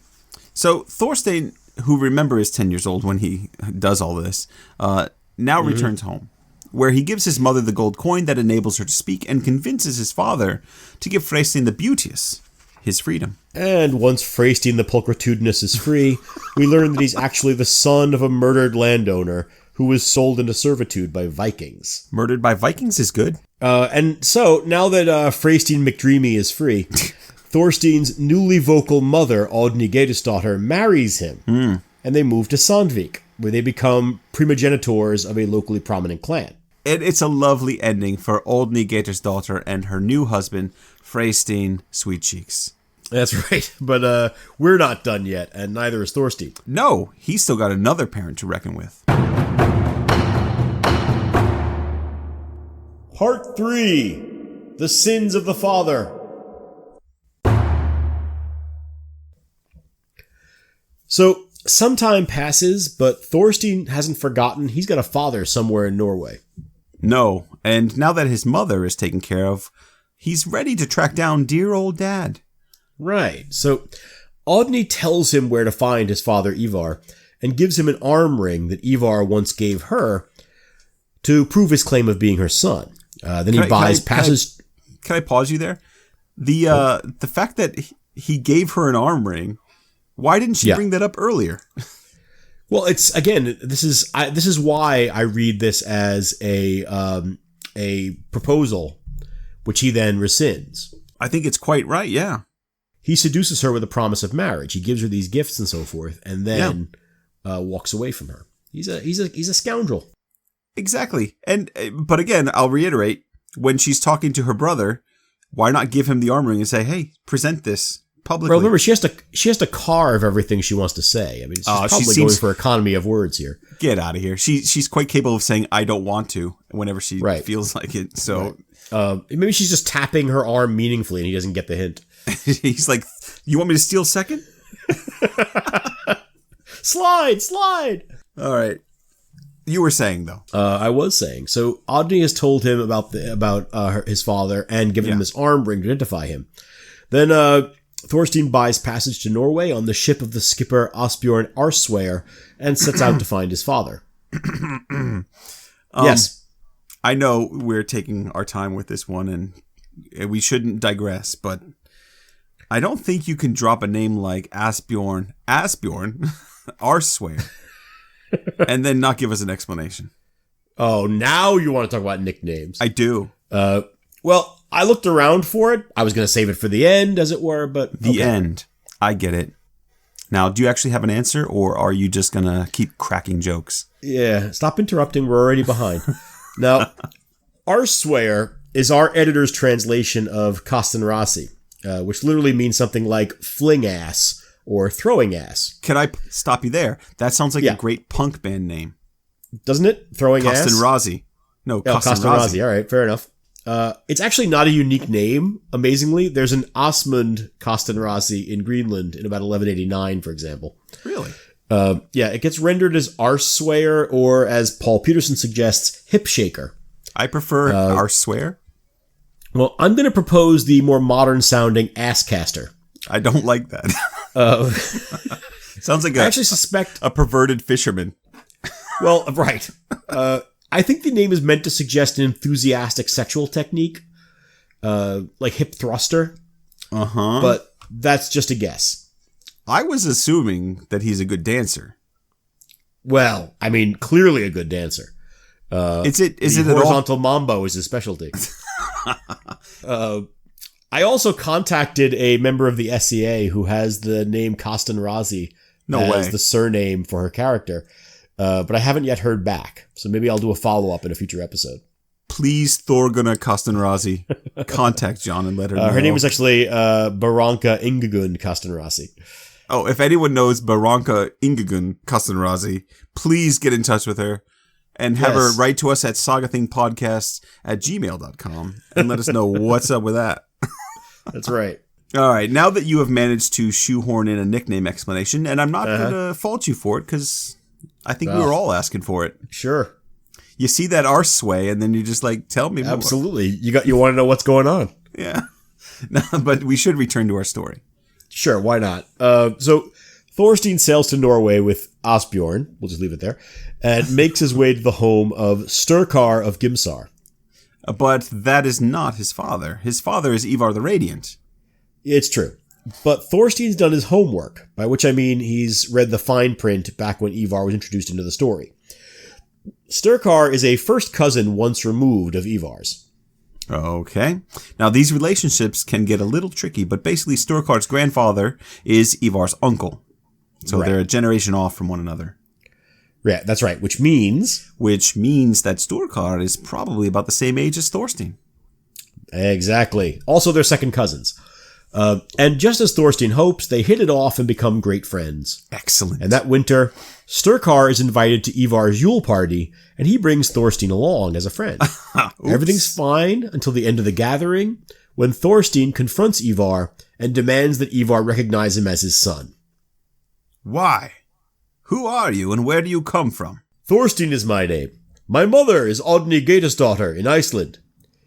So Thorstein, who remember is 10 years old when he does all this, now returns home, where he gives his mother the gold coin that enables her to speak and convinces his father to give Thorstein the Beauteous his freedom. And once Thorstein the Pulchritudinous is free, we learn that he's actually the son of a murdered landowner who was sold into servitude by Vikings. Murdered by Vikings is good. And so, now that Thorstein McDreamy is free, Thorstein's newly vocal mother, Oddny Geirsdóttir, marries him, and they move to Sandvík, where they become primogenitors of a locally prominent clan. And it's a lovely ending for Oddny Geirsdóttir and her new husband, Thorstein Sweet Cheeks. That's right, but we're not done yet, and neither is Thorstein. No, he's still got another parent to reckon with. Part 3. The Sins of the Father. So, some time passes, but Thorstein hasn't forgotten he's got a father somewhere in Norway. No, and now that his mother is taken care of, he's ready to track down dear old dad. Right. So, Oddny tells him where to find his father Ivar, and gives him an arm ring that Ivar once gave her to prove his claim of being her son. Then he buys passes... Can I pause you there? The fact that he gave her an arm ring, why didn't she bring that up earlier? Well, it's, again, this is why I read this as a proposal, which he then rescinds. I think it's quite right, yeah. He seduces her with a promise of marriage. He gives her these gifts and so forth, and then walks away from her. He's a scoundrel. Exactly. But again, I'll reiterate, when she's talking to her brother, why not give him the arm ring and say, hey, present this publicly. Well, remember, she has to carve everything she wants to say. I mean, she's probably going for economy of words here. Get out of here. She's quite capable of saying, I don't want to, whenever she feels like it. So maybe she's just tapping her arm meaningfully and he doesn't get the hint. He's like, you want me to steal second? Slide. All right. You were saying, though. I was saying. So Oddny has told him about his father and given him this arm ring to identify him. Then Thorstein buys passage to Norway on the ship of the skipper Asbjorn Arsweir and sets out to find his father. Yes. I know we're taking our time with this one and we shouldn't digress, but I don't think you can drop a name like Asbjorn Arsweir and then not give us an explanation. Oh, now you want to talk about nicknames. I do. Well, I looked around for it. I was going to save it for the end, as it were, but... The end. I get it. Now, do you actually have an answer, or are you just going to keep cracking jokes? Yeah, stop interrupting. We're already behind. Now, Arsweir is our editor's translation of Kastanrasi, which literally means something like fling ass or throwing ass. Can I stop you there? That sounds like a great punk band name. Doesn't it? Throwing ass? Kastanrasi. No, Kastanrasi. All right, fair enough. It's actually not a unique name, amazingly. There's an Asmund Kastanrasi in Greenland in about 1189, for example. Really? Yeah, it gets rendered as Arsweir or, as Paul Peterson suggests, hip shaker. I prefer Arsweir. Well, I'm going to propose the more modern-sounding asscaster. I don't like that. Sounds like I actually suspect a perverted fisherman. Well, right. I think the name is meant to suggest an enthusiastic sexual technique, like hip thruster. Uh-huh. But that's just a guess. I was assuming that he's a good dancer. Well, I mean, clearly a good dancer. Is it horizontal mambo is his specialty. I also contacted a member of the SCA who has the name Kastanrasi as the surname for her character. But I haven't yet heard back, so maybe I'll do a follow-up in a future episode. Please, Thorgunna Kastanrasi, contact John and let her know. Her name is actually Baranka Ingagun Kastanrasi. Oh, if anyone knows Baranka Ingagun Kastanrasi, please get in touch with her and have her write to us at sagathingpodcast@gmail.com and let us know what's up with that. That's right. All right, now that you have managed to shoehorn in a nickname explanation, and I'm not going to fault you for it because... I think we were all asking for it. Sure. You see that arseway, and then you just like, tell me more. Absolutely. You want to know what's going on. Yeah. No, but we should return to our story. Sure, why not? So Thorstein sails to Norway with Asbjorn, we'll just leave it there, and makes his way to the home of Sturkar of Gimsar. But that is not his father. His father is Ivar the Radiant. It's true. But Thorstein's done his homework, by which I mean he's read the fine print back when Ivar was introduced into the story. Sturkar is a first cousin once removed of Ivar's. Okay. Now, these relationships can get a little tricky, but basically Sturkar's grandfather is Ivar's uncle. So they're a generation off from one another. Yeah, that's right, which means that Sturkar is probably about the same age as Thorstein. Exactly. Also, they're second cousins. And just as Thorstein hopes, they hit it off and become great friends. Excellent. And that winter, Sturkar is invited to Ivar's Yule party, and he brings Thorstein along as a friend. Everything's fine until the end of the gathering, when Thorstein confronts Ivar and demands that Ivar recognize him as his son. Why? Who are you, and where do you come from? Thorstein is my name. My mother is Oddny Gatasdottir in Iceland.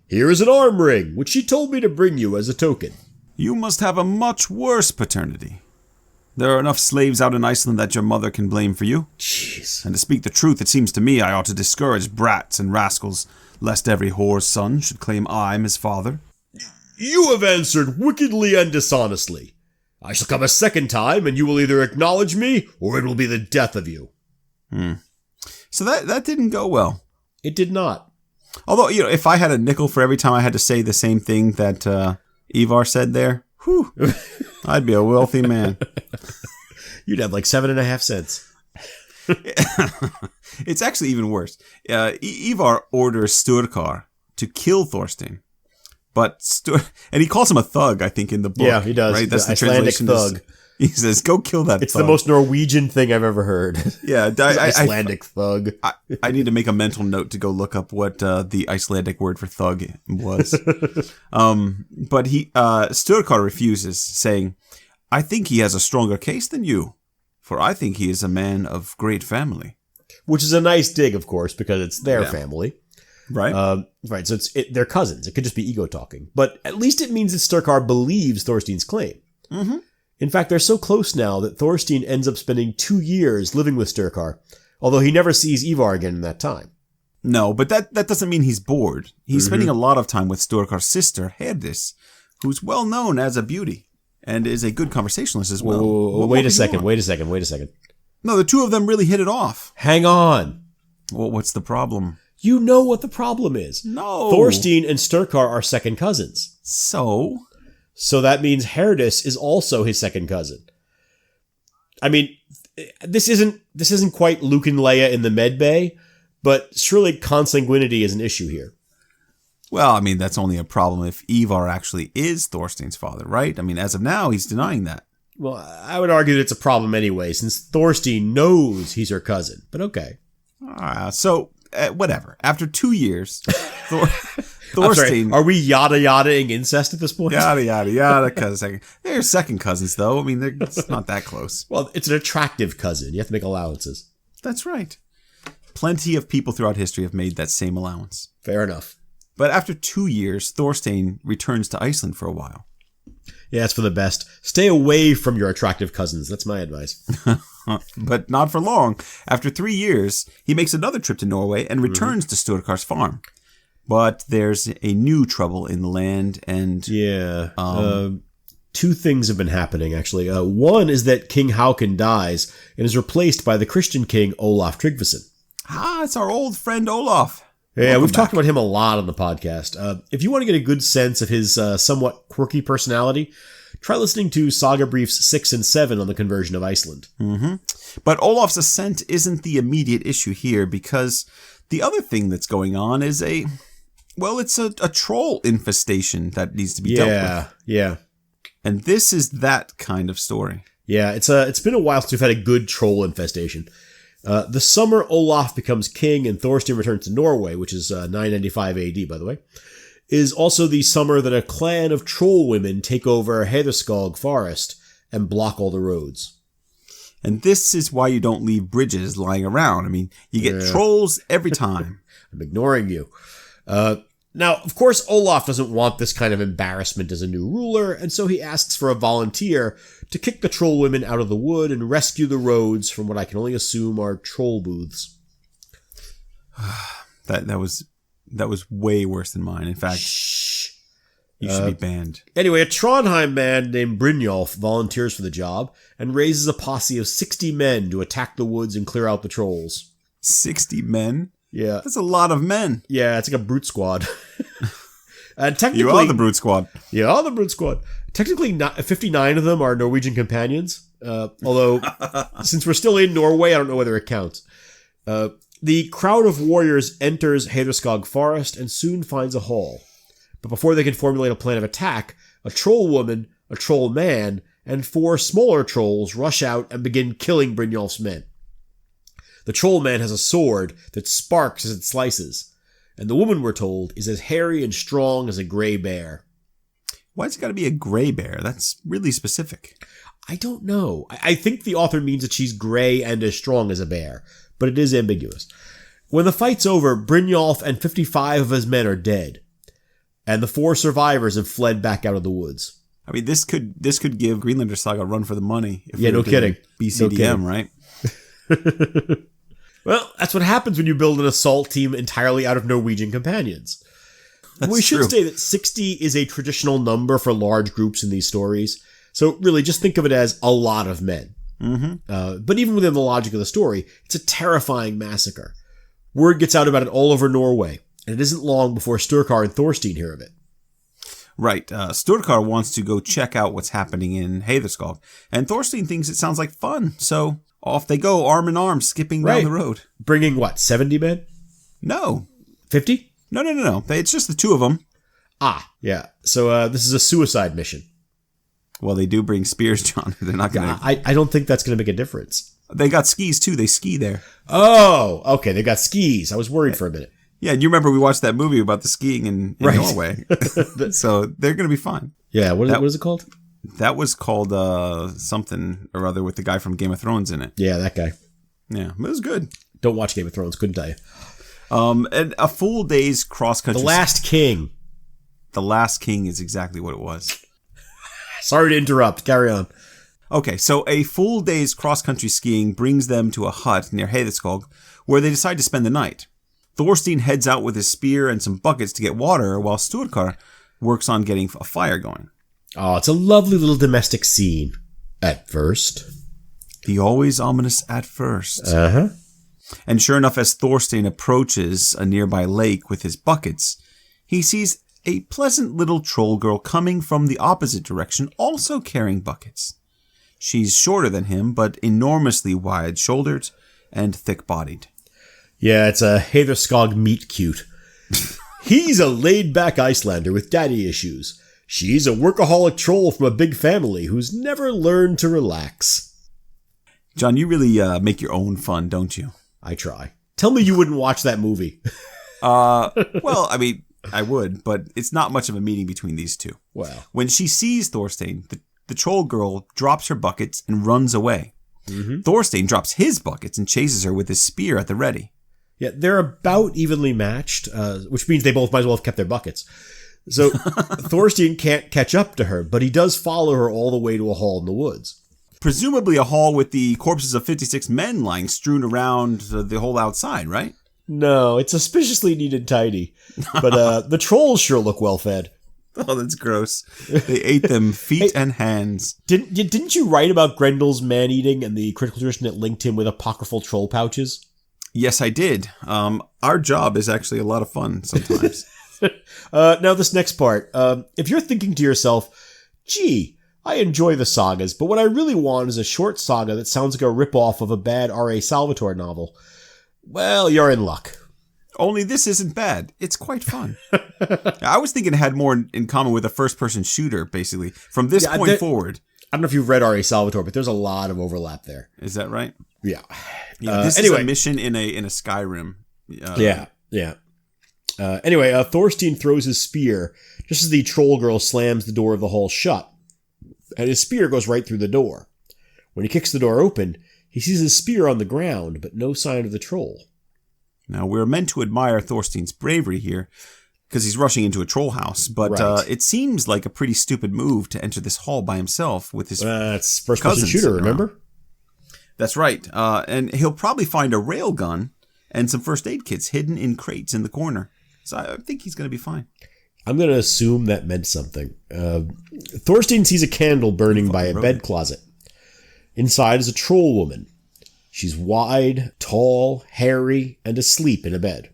Here is an arm ring, which she told me to bring you as a token. You must have a much worse paternity. There are enough slaves out in Iceland that your mother can blame for you. Jeez. And to speak the truth, it seems to me I ought to discourage brats and rascals, lest every whore's son should claim I'm his father. You have answered wickedly and dishonestly. I shall come a second time, and you will either acknowledge me, or it will be the death of you. So that didn't go well. It did not. Although, if I had a nickel for every time I had to say the same thing that Ivar said there, whew, I'd be a wealthy man. You'd have like 7.5 cents. It's actually even worse. Ivar orders Sturkar to kill Thorstein, But and he calls him a thug, I think, in the book. Yeah, he does. Right? That's the Icelandic translation. thug. He says, "Go kill that." It's thug. the most Norwegian thing I've ever heard. Yeah, Icelandic thug. I need to make a mental note to go look up what the Icelandic word for thug was. But Sturkar refuses, saying, "I think he has a stronger case than you, for I think he is a man of great family." Which is a nice dig, of course, because it's their family. Right. Right, so they're cousins. It could just be ego talking. But at least it means that Sturkar believes Thorstein's claim. Mm-hmm. In fact, they're so close now that Thorstein ends up spending 2 years living with Sturkar, although he never sees Ivar again in that time. No, but that doesn't mean he's bored. He's spending a lot of time with Sturkar's sister, Herdis, who's well known as a beauty and is a good conversationalist as well. Whoa, wait a second. No, the two of them really hit it off. Hang on. Well, what's the problem? You know what the problem is. No. Thorstein and Sturkar are second cousins. So that means Herdis is also his second cousin. I mean, this isn't quite Luke and Leia in the med bay, but surely consanguinity is an issue here. Well, I mean, that's only a problem if Ivar actually is Thorstein's father, right? I mean, as of now, he's denying that. Well, I would argue that it's a problem anyway, since Thorstein knows he's her cousin, but okay. Whatever. After 2 years, Thorstein... Are we yada-yadaing incest at this point? Yada, cousin. They're second cousins, though. I mean, it's not that close. Well, it's an attractive cousin. You have to make allowances. That's right. Plenty of people throughout history have made that same allowance. Fair enough. But after 2 years, Thorstein returns to Iceland for a while. Yeah, it's for the best. Stay away from your attractive cousins. That's my advice. But not for long. After 3 years, he makes another trip to Norway and returns to Sturkar's farm. But there's a new trouble in the land, and... Yeah. Two things have been happening, actually. One is that King Haakon dies and is replaced by the Christian king Olaf Tryggvason. It's our old friend Olaf. Yeah, we've talked about him a lot on the podcast. If you want to get a good sense of his somewhat quirky personality, try listening to Saga Briefs 6 and 7 on the conversion of Iceland. Mm-hmm. But Olaf's ascent isn't the immediate issue here, because the other thing that's going on is it's a troll infestation that needs to be dealt with. Yeah. And this is that kind of story. Yeah, it's been a while since we've had a good troll infestation. The summer Olaf becomes king and Thorstein returns to Norway, which is 995 AD, by the way, is also the summer that a clan of troll women take over Hedeskog forest and block all the roads. And this is why you don't leave bridges lying around. I mean, you get trolls every time. I'm ignoring you. Now, of course, Olaf doesn't want this kind of embarrassment as a new ruler, and so he asks for a volunteer to kick the troll women out of the wood and rescue the roads from what I can only assume are troll booths. That was way worse than mine. In fact, you should be banned. Anyway, a Trondheim man named Brynjolf volunteers for the job and raises a posse of 60 men to attack the woods and clear out the trolls. 60 men? Yeah. That's a lot of men. Yeah, it's like a brute squad. Technically, you are the brute squad. Yeah, the brute squad. Technically, 59 of them are Norwegian companions. Although, since we're still in Norway, I don't know whether it counts. The crowd of warriors enters Hedeskog forest and soon finds a hall. But before they can formulate a plan of attack, a troll woman, a troll man, and 4 smaller trolls rush out and begin killing Brynjolf's men. The troll man has a sword that sparks as it slices, and the woman, we're told, is as hairy and strong as a gray bear. Why's it got to be a gray bear? That's really specific. I don't know. I think the author means that she's gray and as strong as a bear, but it is ambiguous. When the fight's over, Brynjolf and 55 of his men are dead, and the 4 survivors have fled back out of the woods. I mean, this could give Greenlander Saga a run for the money. Yeah, no kidding. BCDM, right? Well, that's what happens when you build an assault team entirely out of Norwegian companions. We should say that 60 is a traditional number for large groups in these stories. So really, just think of it as a lot of men. Mm-hmm. But even within the logic of the story, it's a terrifying massacre. Word gets out about it all over Norway, and it isn't long before Sturkar and Thorstein hear of it. Right. Sturkar wants to go check out what's happening in Hedeskog, and Thorstein thinks it sounds like fun, so off they go, arm in arm, skipping down the road. Bringing what, 70 men? No. 50? No. It's just the 2 of them. Yeah. So this is a suicide mission. Well, they do bring spears, John. They're not going to... I don't think that's going to make a difference. They got skis, too. They ski there. Oh, okay. They got skis. I was worried for a minute. Yeah, and you remember we watched that movie about the skiing in Norway. So they're going to be fine. Yeah, what is it called? That was called something or other with the guy from Game of Thrones in it. Yeah, that guy. Yeah, it was good. Don't watch Game of Thrones, couldn't tell you. And a full day's cross-country... The Last King. The Last King is exactly what it was. Sorry to interrupt. Carry on. Okay, so a full day's cross-country skiing brings them to a hut near Heiðskog, where they decide to spend the night. Thorstein heads out with his spear and some buckets to get water, while Sturkar works on getting a fire going. Oh, it's a lovely little domestic scene. At first. The always ominous at first. Uh-huh. And sure enough, as Thorstein approaches a nearby lake with his buckets, he sees a pleasant little troll girl coming from the opposite direction, also carrying buckets. She's shorter than him, but enormously wide-shouldered and thick-bodied. Yeah, it's a Heiðskog meet cute. He's a laid-back Icelander with daddy issues. She's a workaholic troll from a big family who's never learned to relax. John, you really make your own fun, don't you? I try. Tell me you wouldn't watch that movie. Well, I mean, I would, but it's not much of a meeting between these two. Well. When she sees Thorstein, the troll girl drops her buckets and runs away. Mm-hmm. Thorstein drops his buckets and chases her with his spear at the ready. Yeah, they're about evenly matched, which means they both might as well have kept their buckets. So Thorstein can't catch up to her, but he does follow her all the way to a hall in the woods. Presumably a hall with the corpses of 56 men lying strewn around the whole outside, right? No, it's suspiciously neat and tidy. But the trolls sure look well fed. Oh, that's gross. They ate them feet and hands. Didn't you write about Grendel's man-eating and the critical tradition that linked him with apocryphal troll pouches? Yes, I did. Our job is actually a lot of fun sometimes. Now this next part. If you're thinking to yourself, gee, I enjoy the sagas, but what I really want is a short saga that sounds like a ripoff of a bad R.A. Salvatore novel. Well, you're in luck. Only this isn't bad. It's quite fun. I was thinking it had more in common with a first-person shooter, basically. From this point forward. I don't know if you've read R.A. Salvatore, but there's a lot of overlap there. Is that right? Yeah. This is a mission in a Skyrim. Yeah. Anyway, Thorstein throws his spear just as the troll girl slams the door of the hall shut. And his spear goes right through the door. When he kicks the door open, he sees his spear on the ground, but no sign of the troll. Now, we're meant to admire Thorstein's bravery here, because he's rushing into a troll house, but right. It seems like a pretty stupid move to enter this hall by himself with his it's first-person shooter, remember? That's right. And he'll probably find a railgun and some first aid kits hidden in crates in the corner. So I think he's going to be fine. I'm going to assume that meant something. Thorstein sees a candle burning by a bed closet. Inside is a troll woman. She's wide, tall, hairy, and asleep in a bed.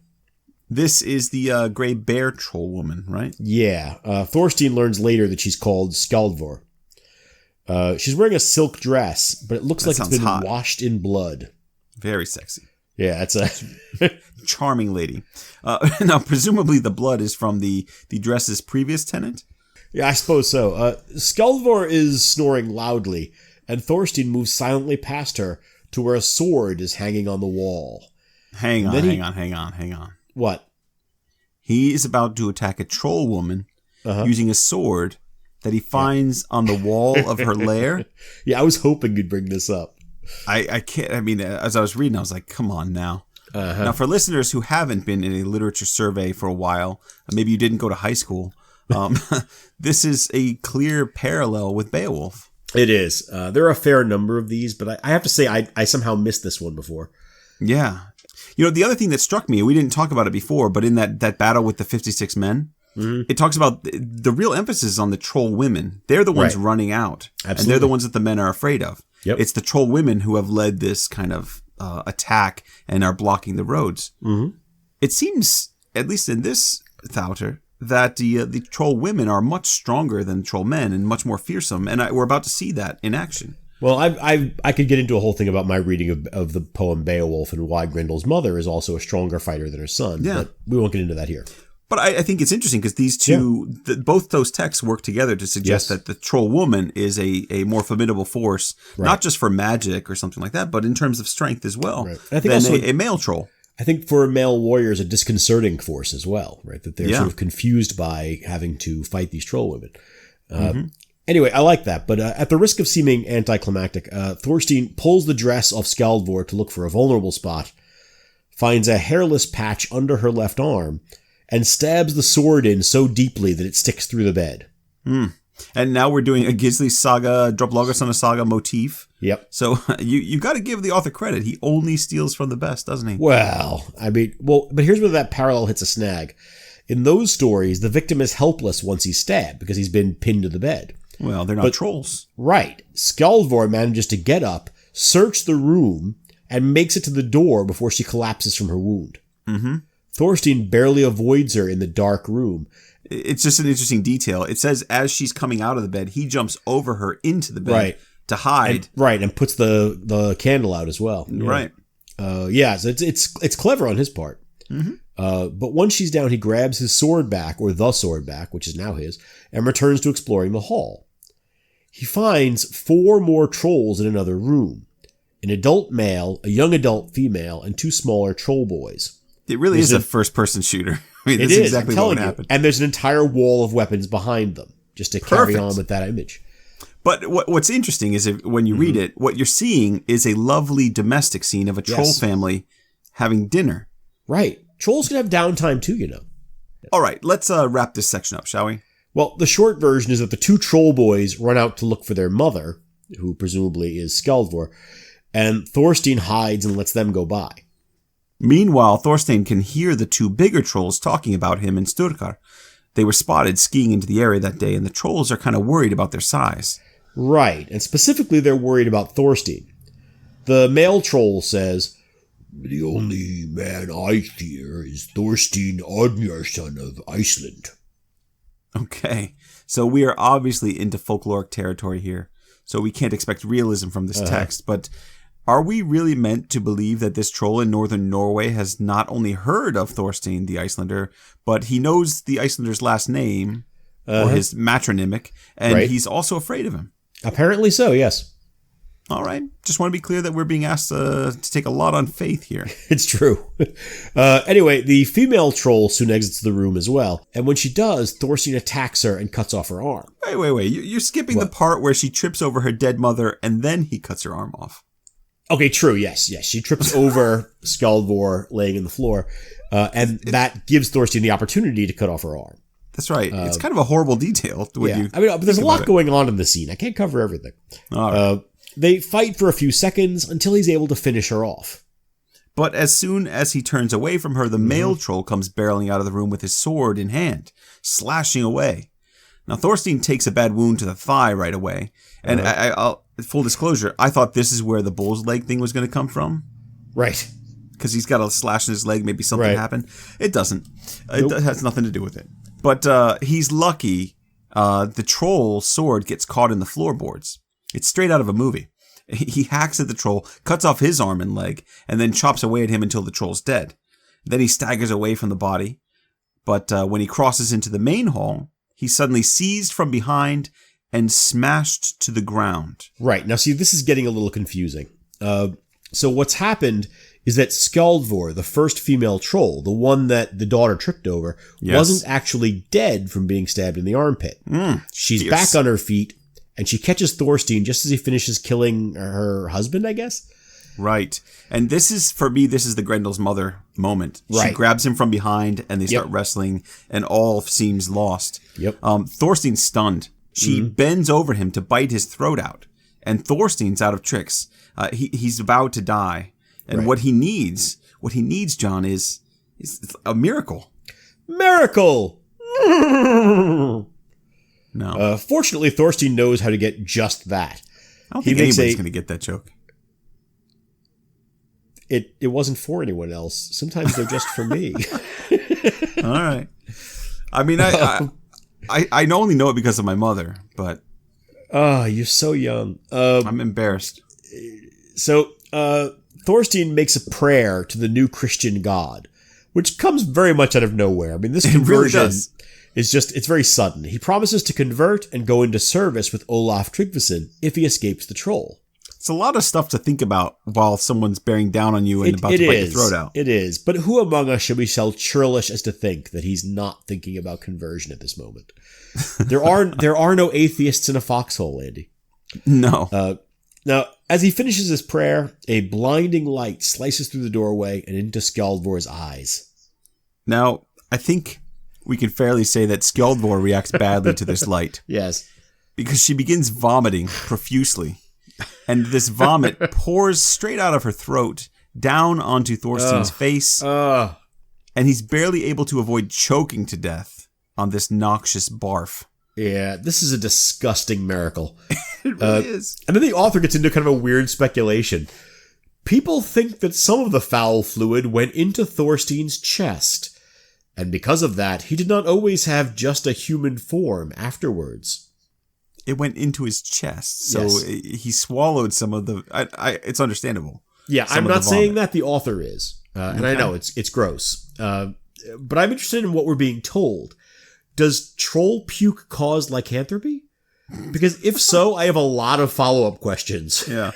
This is the gray bear troll woman, right? Yeah. Thorstein learns later that she's called Skaldvor. She's wearing a silk dress, but it looks like it's been washed in blood. Very sexy. Yeah, it's a charming lady. Now, presumably the blood is from the dress's previous tenant? Yeah, I suppose so. Skaldvor is snoring loudly, and Thorstein moves silently past her to where a sword is hanging on the wall. Hang on. What? He is about to attack a troll woman using a sword that he finds on the wall of her lair. Yeah, I was hoping you'd bring this up. I can't. I mean, as I was reading, I was like, come on now. Now, for listeners who haven't been in a literature survey for a while, maybe you didn't go to high school, this is a clear parallel with Beowulf. It is. There are a fair number of these, but I have to say I somehow missed this one before. Yeah. You know, the other thing that struck me, we didn't talk about it before, but in that battle with the 56 men, it talks about the real emphasis is on the troll women. They're the ones running out. Absolutely. And they're the ones that the men are afraid of. Yep. It's the troll women who have led this kind of attack and are blocking the roads. Mm-hmm. It seems, at least in this Þáttr, that the troll women are much stronger than the troll men and much more fearsome. And we're about to see that in action. Well, I could get into a whole thing about my reading of the poem Beowulf and why Grendel's mother is also a stronger fighter than her son, but we won't get into that here. But I think it's interesting because these two, both those texts work together to suggest that the troll woman is a more formidable force, not just for magic or something like that, but in terms of strength as well, I think than also, a male troll. I think for male warriors, a disconcerting force as well, right? That they're sort of confused by having to fight these troll women. Anyway, I like that. But at the risk of seeming anticlimactic, Thorstein pulls the dress off Skjaldvor to look for a vulnerable spot, finds a hairless patch under her left arm, and stabs the sword in so deeply that it sticks through the bed. And now we're doing a Gisli saga, Droplaugarsson saga motif. Yep. So you got to give the author credit. He only steals from the best, doesn't he? Well, but here's where that parallel hits a snag. In those stories, the victim is helpless once he's stabbed because he's been pinned to the bed. Well, they're not trolls. Right. Skjaldvor manages to get up, search the room, and makes it to the door before she collapses from her wound. Thorstein barely avoids her in the dark room. It's just an interesting detail. It says as she's coming out of the bed, he jumps over her into the bed to hide. And puts the candle out as well. Yeah. Right. So it's clever on his part. But once she's down, he grabs his sword back, or the sword back, which is now his, and returns to exploring the hall. He finds 4 more trolls in another room. An adult male, a young adult female, and 2 smaller troll boys. It really is a first-person shooter. I mean, that's exactly what would happen. And there's an entire wall of weapons behind them, just to carry on with that image. But what's interesting is when you read it, what you're seeing is a lovely domestic scene of a troll family having dinner. Right. Trolls can have downtime too, you know. All right, let's wrap this section up, shall we? Well, the short version is that the 2 troll boys run out to look for their mother, who presumably is Skjaldvor, and Thorstein hides and lets them go by. Meanwhile, Thorstein can hear the 2 bigger trolls talking about him and Sturkar. They were spotted skiing into the area that day, and the trolls are kind of worried about their size. Right, and specifically they're worried about Thorstein. The male troll says, "The only man I fear is Thorstein Oddnyarson of Iceland." Okay, so we are obviously into folkloric territory here, so we can't expect realism from this text, but are we really meant to believe that this troll in northern Norway has not only heard of Thorstein the Icelander, but he knows the Icelander's last name, or his matronymic, and he's also afraid of him? Apparently so, yes. All right. Just want to be clear that we're being asked to take a lot on faith here. It's true. Anyway, the female troll soon exits the room as well. And when she does, Thorstein attacks her and cuts off her arm. Wait. You're skipping the part where she trips over her dead mother and then he cuts her arm off. Okay, true. Yes. She trips over Skjaldvor laying in the floor. And that gives Thorstein the opportunity to cut off her arm. That's right. It's kind of a horrible detail. But there's a lot going on in the scene. I can't cover everything. All right. They fight for a few seconds until he's able to finish her off. But as soon as he turns away from her, the male troll comes barreling out of the room with his sword in hand, slashing away. Now, Thorstein takes a bad wound to the thigh right away. And I'll full disclosure, I thought this is where the bull's leg thing was going to come from. Right. Because he's got a slash in his leg. Maybe something happened. It doesn't. Nope. It has nothing to do with it. But he's lucky. The troll's sword gets caught in the floorboards. It's straight out of a movie. He hacks at the troll, cuts off his arm and leg, and then chops away at him until the troll's dead. Then he staggers away from the body. But when he crosses into the main hall, he's suddenly seized from behind and smashed to the ground. Right. Now, see, this is getting a little confusing. So what's happened is that Skjaldvor, the first female troll, the one that the daughter tripped over, wasn't actually dead from being stabbed in the armpit. She's fierce. Back on her feet. And she catches Thorstein just as he finishes killing her husband, I guess? Right. And this is, for me, this is the Grendel's mother moment. Right. She grabs him from behind and they start wrestling and all seems lost. Yep. Thorstein's stunned. She bends over him to bite his throat out. And Thorstein's out of tricks. He's about to die. And what he needs, John, is a miracle. Miracle! No. Fortunately, Thorstein knows how to get just that. I don't think anybody's going to get that joke. It wasn't for anyone else. Sometimes they're just for me. All right. I mean, I only know it because of my mother, but... Oh, you're so young. I'm embarrassed. So, Thorstein makes a prayer to the new Christian god, which comes very much out of nowhere. I mean, this conversion it's very sudden. He promises to convert and go into service with Olaf Tryggvason if he escapes the troll. It's a lot of stuff to think about while someone's bearing down on you and about to bite your throat out. It is. But who among us should be so churlish as to think that he's not thinking about conversion at this moment? There are no atheists in a foxhole, Andy. No. Now, as he finishes his prayer, a blinding light slices through the doorway and into Skjaldvor's eyes. Now, I think we can fairly say that Skjaldvor reacts badly to this light. Yes. Because she begins vomiting profusely. And this vomit pours straight out of her throat, down onto Thorstein's face. And he's barely able to avoid choking to death on this noxious barf. Yeah, this is a disgusting miracle. It really is. And then the author gets into kind of a weird speculation. People think that some of the foul fluid went into Thorstein's chest, and because of that, he did not always have just a human form afterwards. It went into his chest, so Yes. he swallowed some of the... it's understandable. Yeah, I'm not saying that, the author is. And I know it's gross. But I'm interested in what we're being told. Does troll puke cause lycanthropy? Because if so, I have a lot of follow-up questions. Yeah.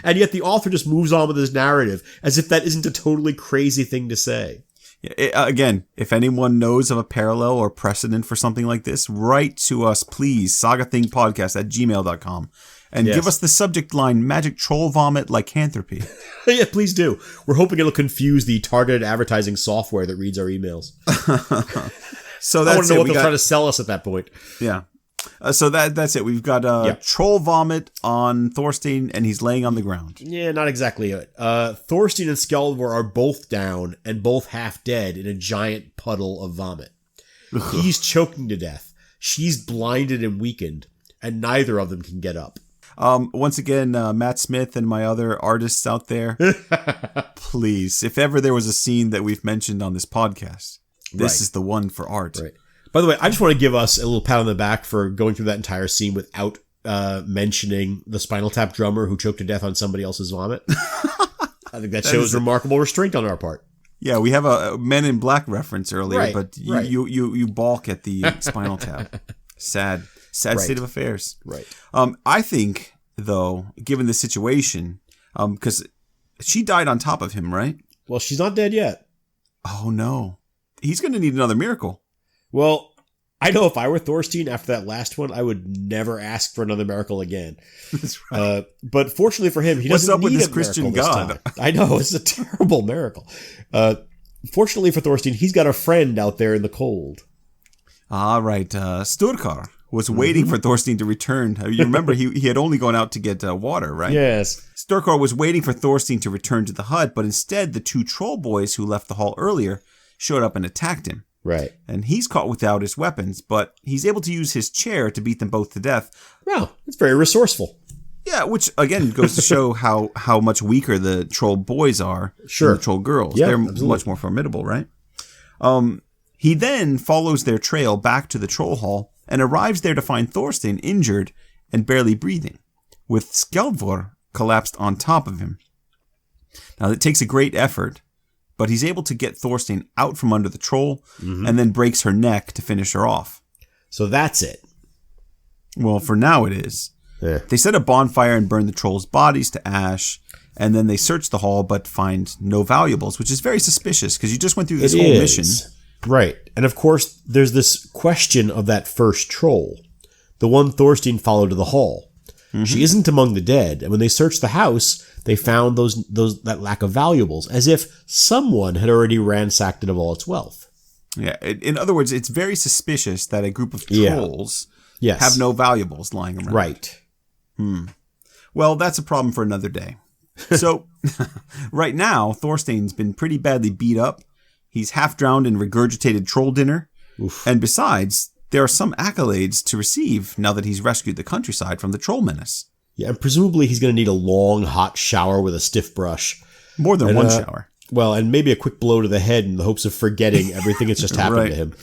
And yet the author just moves on with his narrative as if that isn't a totally crazy thing to say. Again, if anyone knows of a parallel or precedent for something like this, write to us, please, sagathingpodcast@gmail.com, and give us the subject line, magic troll vomit lycanthropy. Yeah, please do. We're hoping it'll confuse the targeted advertising software that reads our emails. So I want to know what they'll try to sell us at that point. Yeah. So that's it. We've got troll vomit on Thorstein, and he's laying on the ground. Yeah, not exactly it. Thorstein and Skjaldvor are both down and both half dead in a giant puddle of vomit. He's choking to death. She's blinded and weakened, and neither of them can get up. Once again, Matt Smith and my other artists out there, please, if ever there was a scene that we've mentioned on this podcast, this is the one for art. Right. By the way, I just want to give us a little pat on the back for going through that entire scene without mentioning the Spinal Tap drummer who choked to death on somebody else's vomit. I think that shows remarkable restraint on our part. Yeah, we have a Men in Black reference earlier, but right. you balk at the Spinal Tap. Sad state of affairs. Right. I think, though, given the situation, because she died on top of him, right? Well, she's not dead yet. Oh, no. He's going to need another miracle. Well, I know if I were Thorstein after that last one, I would never ask for another miracle again. That's right. But fortunately for him, he doesn't What's up need with this a Christian miracle God? this time. I know, it's a terrible miracle. Fortunately for Thorstein, he's got a friend out there in the cold. Ah, right. Sturkar was waiting for Thorstein to return. You remember he had only gone out to get water, right? Yes. Sturkar was waiting for Thorstein to return to the hut, but instead the two troll boys who left the hall earlier showed up and attacked him. Right. And he's caught without his weapons, but he's able to use his chair to beat them both to death. Wow, it's very resourceful. Yeah, which again goes to show how much weaker the troll boys are than the troll girls. Yeah, they're absolutely. much more formidable, right? He then follows their trail back to the troll hall and arrives there to find Thorstein injured and barely breathing, with Skjaldvor collapsed on top of him. Now, it takes a great effort, but he's able to get Thorstein out from under the troll and then breaks her neck to finish her off. So that's it. Well, for now it is. Yeah. They set a bonfire and burn the trolls' bodies to ash, and then they search the hall but find no valuables, which is very suspicious because you just went through this whole mission. Right. And of course, there's this question of that first troll, the one Thorstein followed to the hall. She isn't among the dead, and when they searched the house, they found that lack of valuables, as if someone had already ransacked it of all its wealth. Yeah. In other words, it's very suspicious that a group of trolls have no valuables lying around. Right. Well, that's a problem for another day. So, right now, Thorstein's been pretty badly beat up. He's half drowned in regurgitated troll dinner. Oof. And besides, there are some accolades to receive now that he's rescued the countryside from the troll menace. Yeah, and presumably he's going to need a long, hot shower with a stiff brush. More than one shower. Well, and maybe a quick blow to the head in the hopes of forgetting everything that's just happened to him.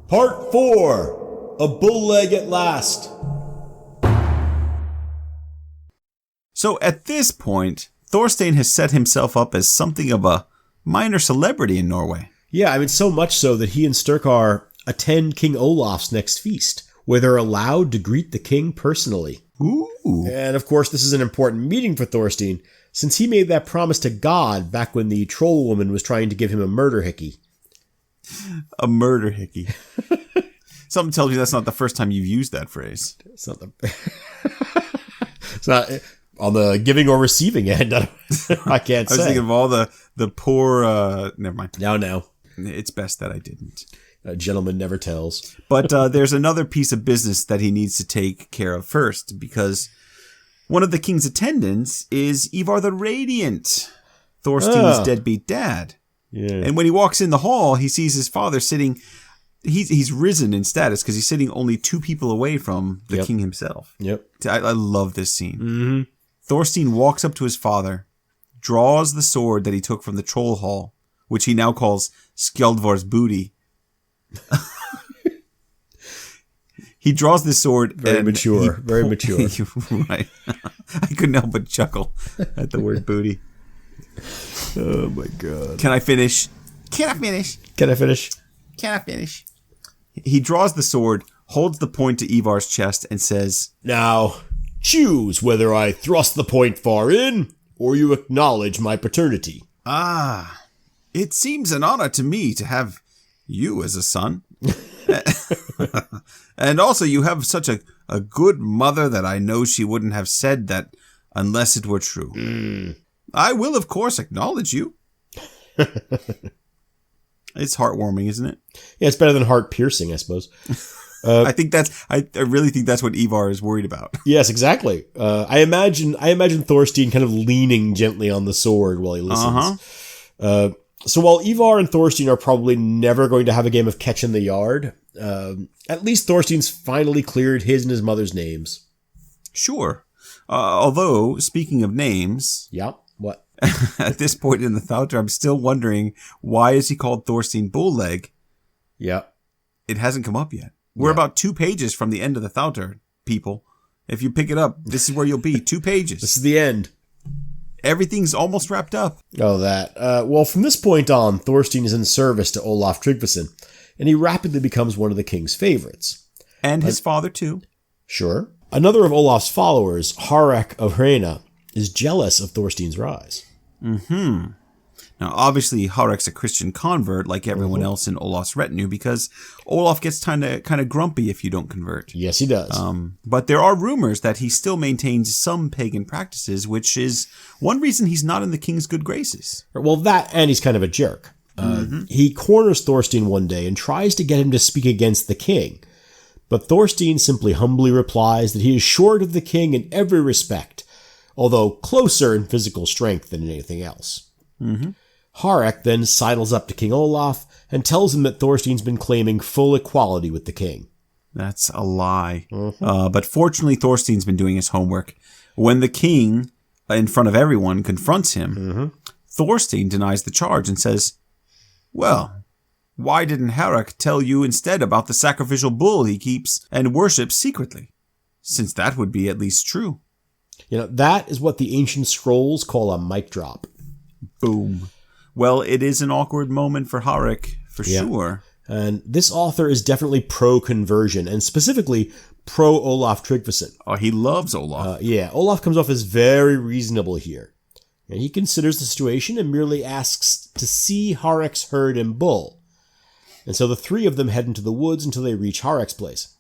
Part 4. A bull leg at last. So at this point, Thorstein has set himself up as something of a minor celebrity in Norway. Yeah, I mean, so much so that he and Sturkar attend King Olaf's next feast, where they're allowed to greet the king personally. Ooh. And of course, this is an important meeting for Thorstein, since he made that promise to God back when the troll woman was trying to give him a murder hickey. A murder hickey. Something tells me that's not the first time you've used that phrase. It's not it's not on the giving or receiving end. I can't say. I was thinking of all the poor... never mind. No. It's best that I didn't. A gentleman never tells. But there's another piece of business that he needs to take care of first, because one of the king's attendants is Ivar the Radiant, Thorstein's deadbeat dad. Yeah. And when he walks in the hall, he sees his father sitting... He's risen in status because he's sitting only 2 people away from the king himself. Yep. I love this scene. Mm-hmm. Thorstein walks up to his father, draws the sword that he took from the troll hall, which he now calls Skjaldvar's booty. He draws this sword. Very mature. Right. I couldn't help but chuckle at the word booty. Oh my God. Can I finish? He draws the sword, holds the point to Ivar's chest, and says, Now, choose whether I thrust the point far in, or you acknowledge my paternity. Ah, it seems an honor to me to have you as a son. And also you have such a good mother that I know she wouldn't have said that unless it were true. I will, of course, acknowledge you. It's heartwarming, isn't it? Yeah, it's better than heart piercing, I suppose. I really think that's what Ivar is worried about. Yes, exactly. I imagine Thorstein kind of leaning gently on the sword while he listens. So while Ivar and Thorstein are probably never going to have a game of catch in the yard, at least Thorstein's finally cleared his and his mother's names. Sure. Although, speaking of names... Yeah, what? At this point in the Þáttr, I'm still wondering, why is he called Thorstein Bullleg? Yeah. It hasn't come up yet. We're about 2 pages from the end of the Þáttr, people. If you pick it up, this is where you'll be. 2 pages. This is the end. Everything's almost wrapped up. Oh, that. Well, from this point on, Thorstein is in service to Olaf Tryggvason, and he rapidly becomes one of the king's favorites. And his father, too. Sure. Another of Olaf's followers, Harek of Hrena, is jealous of Thorstein's rise. Mm-hmm. Now, obviously, Harek's a Christian convert, like everyone else in Olaf's retinue, because Olaf gets kind of grumpy if you don't convert. Yes, he does. But there are rumors that he still maintains some pagan practices, which is one reason he's not in the king's good graces. Well, that, and he's kind of a jerk. He corners Thorstein one day and tries to get him to speak against the king. But Thorstein simply humbly replies that he is short of the king in every respect, although closer in physical strength than in anything else. Harek then sidles up to King Olaf and tells him that Thorstein's been claiming full equality with the king. That's a lie. But fortunately, Thorstein's been doing his homework. When the king, in front of everyone, confronts him, Thorstein denies the charge and says, well, why didn't Harek tell you instead about the sacrificial bull he keeps and worships secretly? Since that would be at least true. You know, that is what the ancient scrolls call a mic drop. Boom. Well, it is an awkward moment for Harek, for sure. And this author is definitely pro-conversion, and specifically pro-Olaf Tryggvason. Oh, he loves Olaf. Olaf comes off as very reasonable here. And he considers the situation and merely asks to see Harek's herd and bull. And so the 3 of them head into the woods until they reach Harek's place.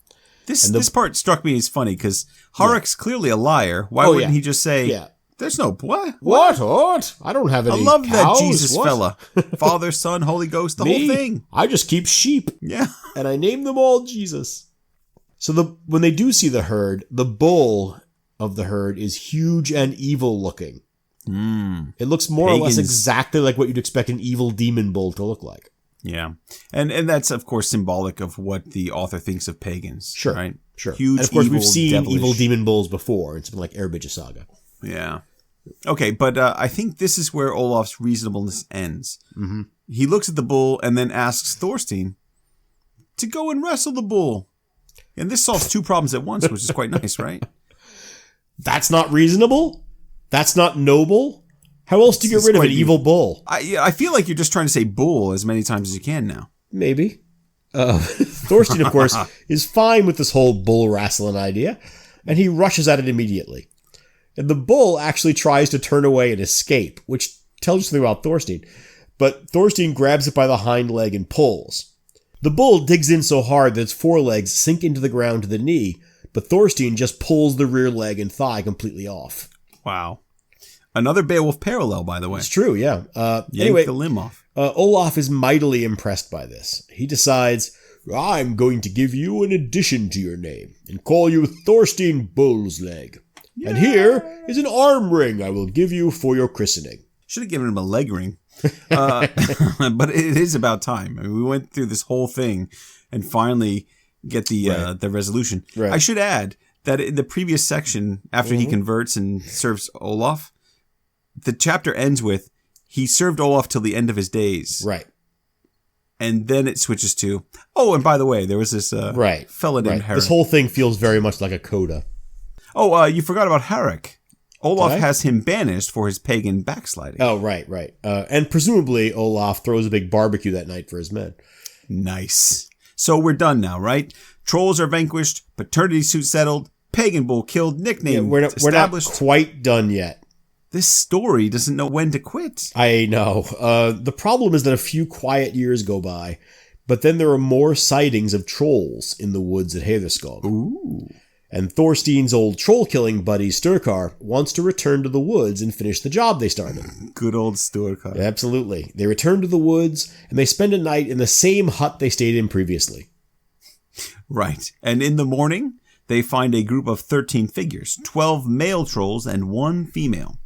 This part struck me as funny, because Harek's clearly a liar. Why wouldn't he just say... There's no... What? What? I don't have any I love cows. that Jesus fella. Father, Son, Holy Ghost, the whole thing. I just keep sheep. Yeah. And I name them all Jesus. So when they do see the herd, the bull of the herd is huge and evil looking. It looks more or less exactly like what you'd expect an evil demon bull to look like. Yeah. And that's, of course, symbolic of what the author thinks of pagans. Sure. Right? Sure. Huge, and of course, evil, we've seen devilish. evil demon bulls before in something like Erbidge Saga. Yeah. Okay, but I think this is where Olaf's reasonableness ends. He looks at the bull and then asks Thorstein to go and wrestle the bull. And this solves 2 problems at once, which is quite nice, right? That's not reasonable. That's not noble. How else do you get rid of an evil bull? I feel like you're just trying to say bull as many times as you can now. Maybe. Thorstein, of course, is fine with this whole bull wrestling idea, and he rushes at it immediately. And the bull actually tries to turn away and escape, which tells you something about Thorstein. But Thorstein grabs it by the hind leg and pulls. The bull digs in so hard that its forelegs sink into the ground to the knee, but Thorstein just pulls the rear leg and thigh completely off. Wow. Another Beowulf parallel, by the way. It's true, yeah. Yank the limb off. Olaf is mightily impressed by this. He decides, I'm going to give you an addition to your name and call you Thorstein Bull's Leg. Yeah. And here is an arm ring I will give you for your christening. Should have given him a leg ring. But it is about time. I mean, we went through this whole thing and finally get the resolution. Right. I should add that in the previous section, after he converts and serves Olaf, the chapter ends with, he served Olaf till the end of his days. Right. And then it switches to, oh, and by the way, there was this fella named Harry. This whole thing feels very much like a coda. Oh, you forgot about Harrick. Olaf has him banished for his pagan backsliding. Oh, right. And presumably Olaf throws a big barbecue that night for his men. Nice. So we're done now, right? Trolls are vanquished, paternity suit settled, pagan bull killed, nickname established. We're not quite done yet. This story doesn't know when to quit. I know. The problem is that a few quiet years go by, but then there are more sightings of trolls in the woods at Hæðarskog. Ooh. And Thorstein's old troll-killing buddy, Sturkar, wants to return to the woods and finish the job they started. Good old Sturkar. Absolutely. They return to the woods, and they spend a night in the same hut they stayed in previously. Right. And in the morning, they find a group of 13 figures, 12 male trolls and 1 female.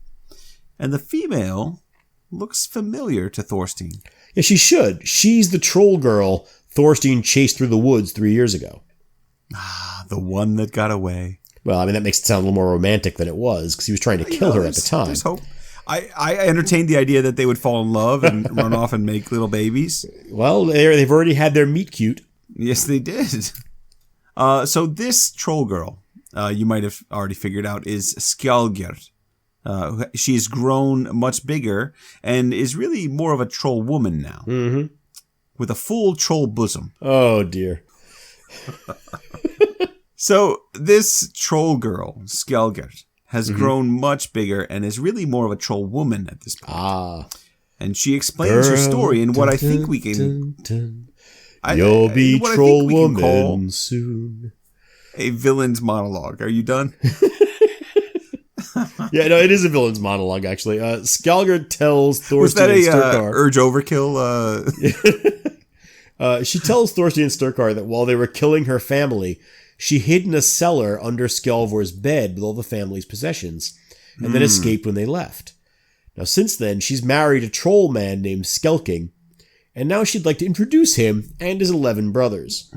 And the female looks familiar to Thorstein. Yeah, she should. She's the troll girl Thorstein chased through the woods 3 years ago. Ah, the one that got away. Well, I mean, that makes it sound a little more romantic than it was, because he was trying to kill her at the time. There's hope. I entertained the idea that they would fall in love and run off and make little babies. Well, they've already had their meet cute. Yes, they did. So this troll girl, you might have already figured out, is Skjalgr. She's grown much bigger and is really more of a troll woman now. Mm-hmm. With a full troll bosom. Oh, dear. So this troll girl, Skjalgr, has grown much bigger and is really more of a troll woman at this point. Ah. And she explains her story in what I think we can... You'll be troll woman soon. A villain's monologue. Are you done? Yeah, no, it is a villain's monologue, actually. Skjalgr tells Thorstein Was that and Sturkar... Urge Overkill? She tells Thorstein and Sturkar that while they were killing her family, she hid in a cellar under Skjalvor's bed with all the family's possessions, and then escaped when they left. Now, since then, she's married a troll man named Skelking, and now she'd like to introduce him and his 11 brothers.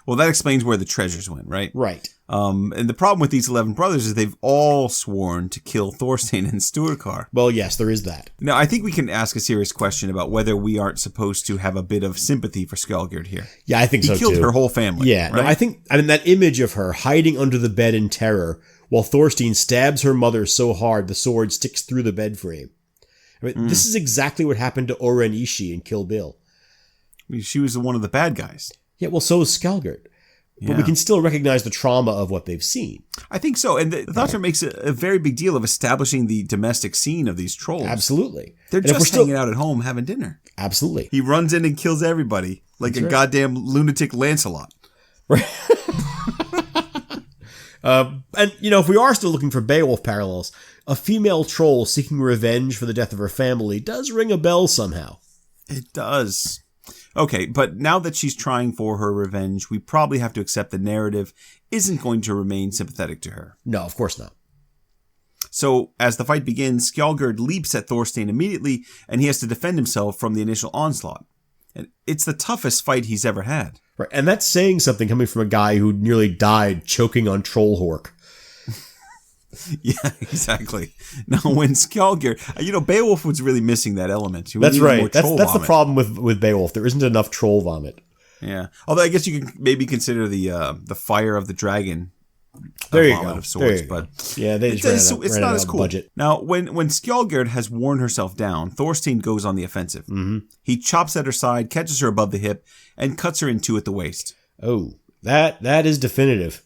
Well, that explains where the treasures went, right? Right. And the problem with these 11 brothers is they've all sworn to kill Thorstein and Sturkar. Well, yes, there is that. Now, I think we can ask a serious question about whether we aren't supposed to have a bit of sympathy for Skjalgr here. Yeah, I think so, too. He killed her whole family. Yeah, right? No, I mean, that image of her hiding under the bed in terror while Thorstein stabs her mother so hard the sword sticks through the bed frame. I mean, this is exactly what happened to Oren Ishii in Kill Bill. I mean, she was one of the bad guys. Yeah, well, so is Skjalgr. But we can still recognize the trauma of what they've seen. I think so. And the Tháttr makes a very big deal of establishing the domestic scene of these trolls. Absolutely. They're just hanging out at home having dinner. Absolutely. He runs in and kills everybody like a goddamn lunatic Lancelot. Right. And, if we are still looking for Beowulf parallels, a female troll seeking revenge for the death of her family does ring a bell somehow. It does. Okay, but now that she's trying for her revenge, we probably have to accept the narrative isn't going to remain sympathetic to her. No, of course not. So, as the fight begins, Skjalgr leaps at Thorstein immediately, and he has to defend himself from the initial onslaught. And it's the toughest fight he's ever had. Right, and that's saying something coming from a guy who nearly died choking on troll hork. Yeah, exactly. Now, when Skjalgr... Beowulf was really missing that element. That's right. That's the problem with Beowulf. There isn't enough troll vomit. Yeah. Although I guess you can maybe consider the fire of the dragon There you vomit go. of sorts, but yeah, they just it's ran not out as of cool. budget. Now, when Skjalgerd has worn herself down, Thorstein goes on the offensive. Mm-hmm. He chops at her side, catches her above the hip, and cuts her in two at the waist. Oh, that is definitive.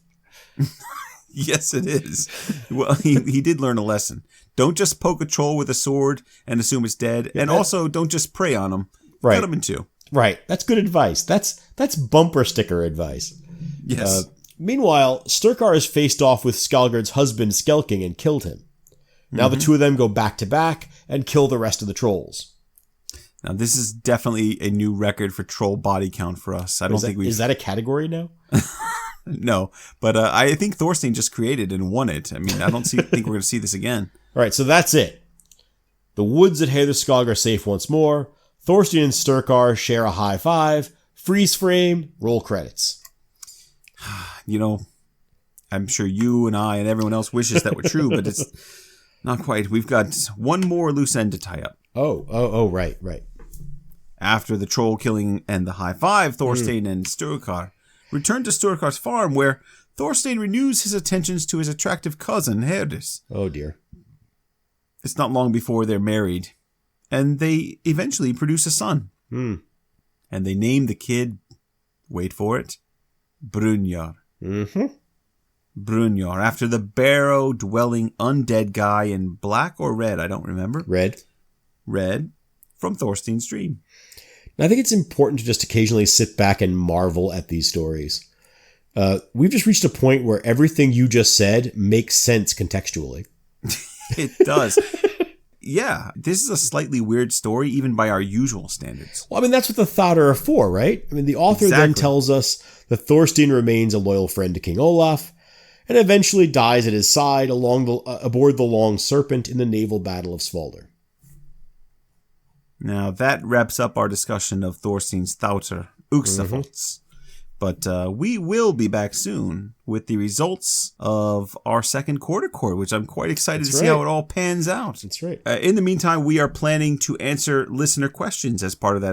Yes, it is. Well, he did learn a lesson. Don't just poke a troll with a sword and assume it's dead, and also don't just prey on him. Right. Cut him in two. Right. That's good advice. That's bumper sticker advice. Yes. Meanwhile, Sturkar has faced off with Skjalgerd's husband Skelking and killed him. Now the two of them go back to back and kill the rest of the trolls. Now this is definitely a new record for troll body count for us. I don't think we is that a category now? No, but I think Thorstein just created and won it. I mean, I don't think we're going to see this again. All right, so that's it. The woods at Heiðarskog are safe once more. Thorstein and Sturkar share a high five. Freeze frame. Roll credits. You know, I'm sure you and I and everyone else wishes that were true, but it's not quite. We've got one more loose end to tie up. Oh, right. After the troll killing and the high five, Thorstein and Sturkar return to Sturkar's farm, where Thorstein renews his attentions to his attractive cousin, Herdis. Oh, dear. It's not long before they're married, and they eventually produce a son. And they name the kid, wait for it, Brynjar. Mm-hmm. Brynjar, after the barrow-dwelling undead guy in black or red, I don't remember. Red from Thorstein's dream. Now, I think it's important to just occasionally sit back and marvel at these stories. We've just reached a point where everything you just said makes sense contextually. It does. Yeah, this is a slightly weird story, even by our usual standards. Well, I mean, that's what the Þáttir are for, right? I mean, the author then tells us that Thorstein remains a loyal friend to King Olaf, and eventually dies at his side aboard the Long Serpent in the naval battle of Svalbard. Now, that wraps up our discussion of Þorsteins Þáttr, uxafóts. But we will be back soon with the results of our second quarter court, which I'm quite excited to see how it all pans out. That's right. In the meantime, we are planning to answer listener questions as part of that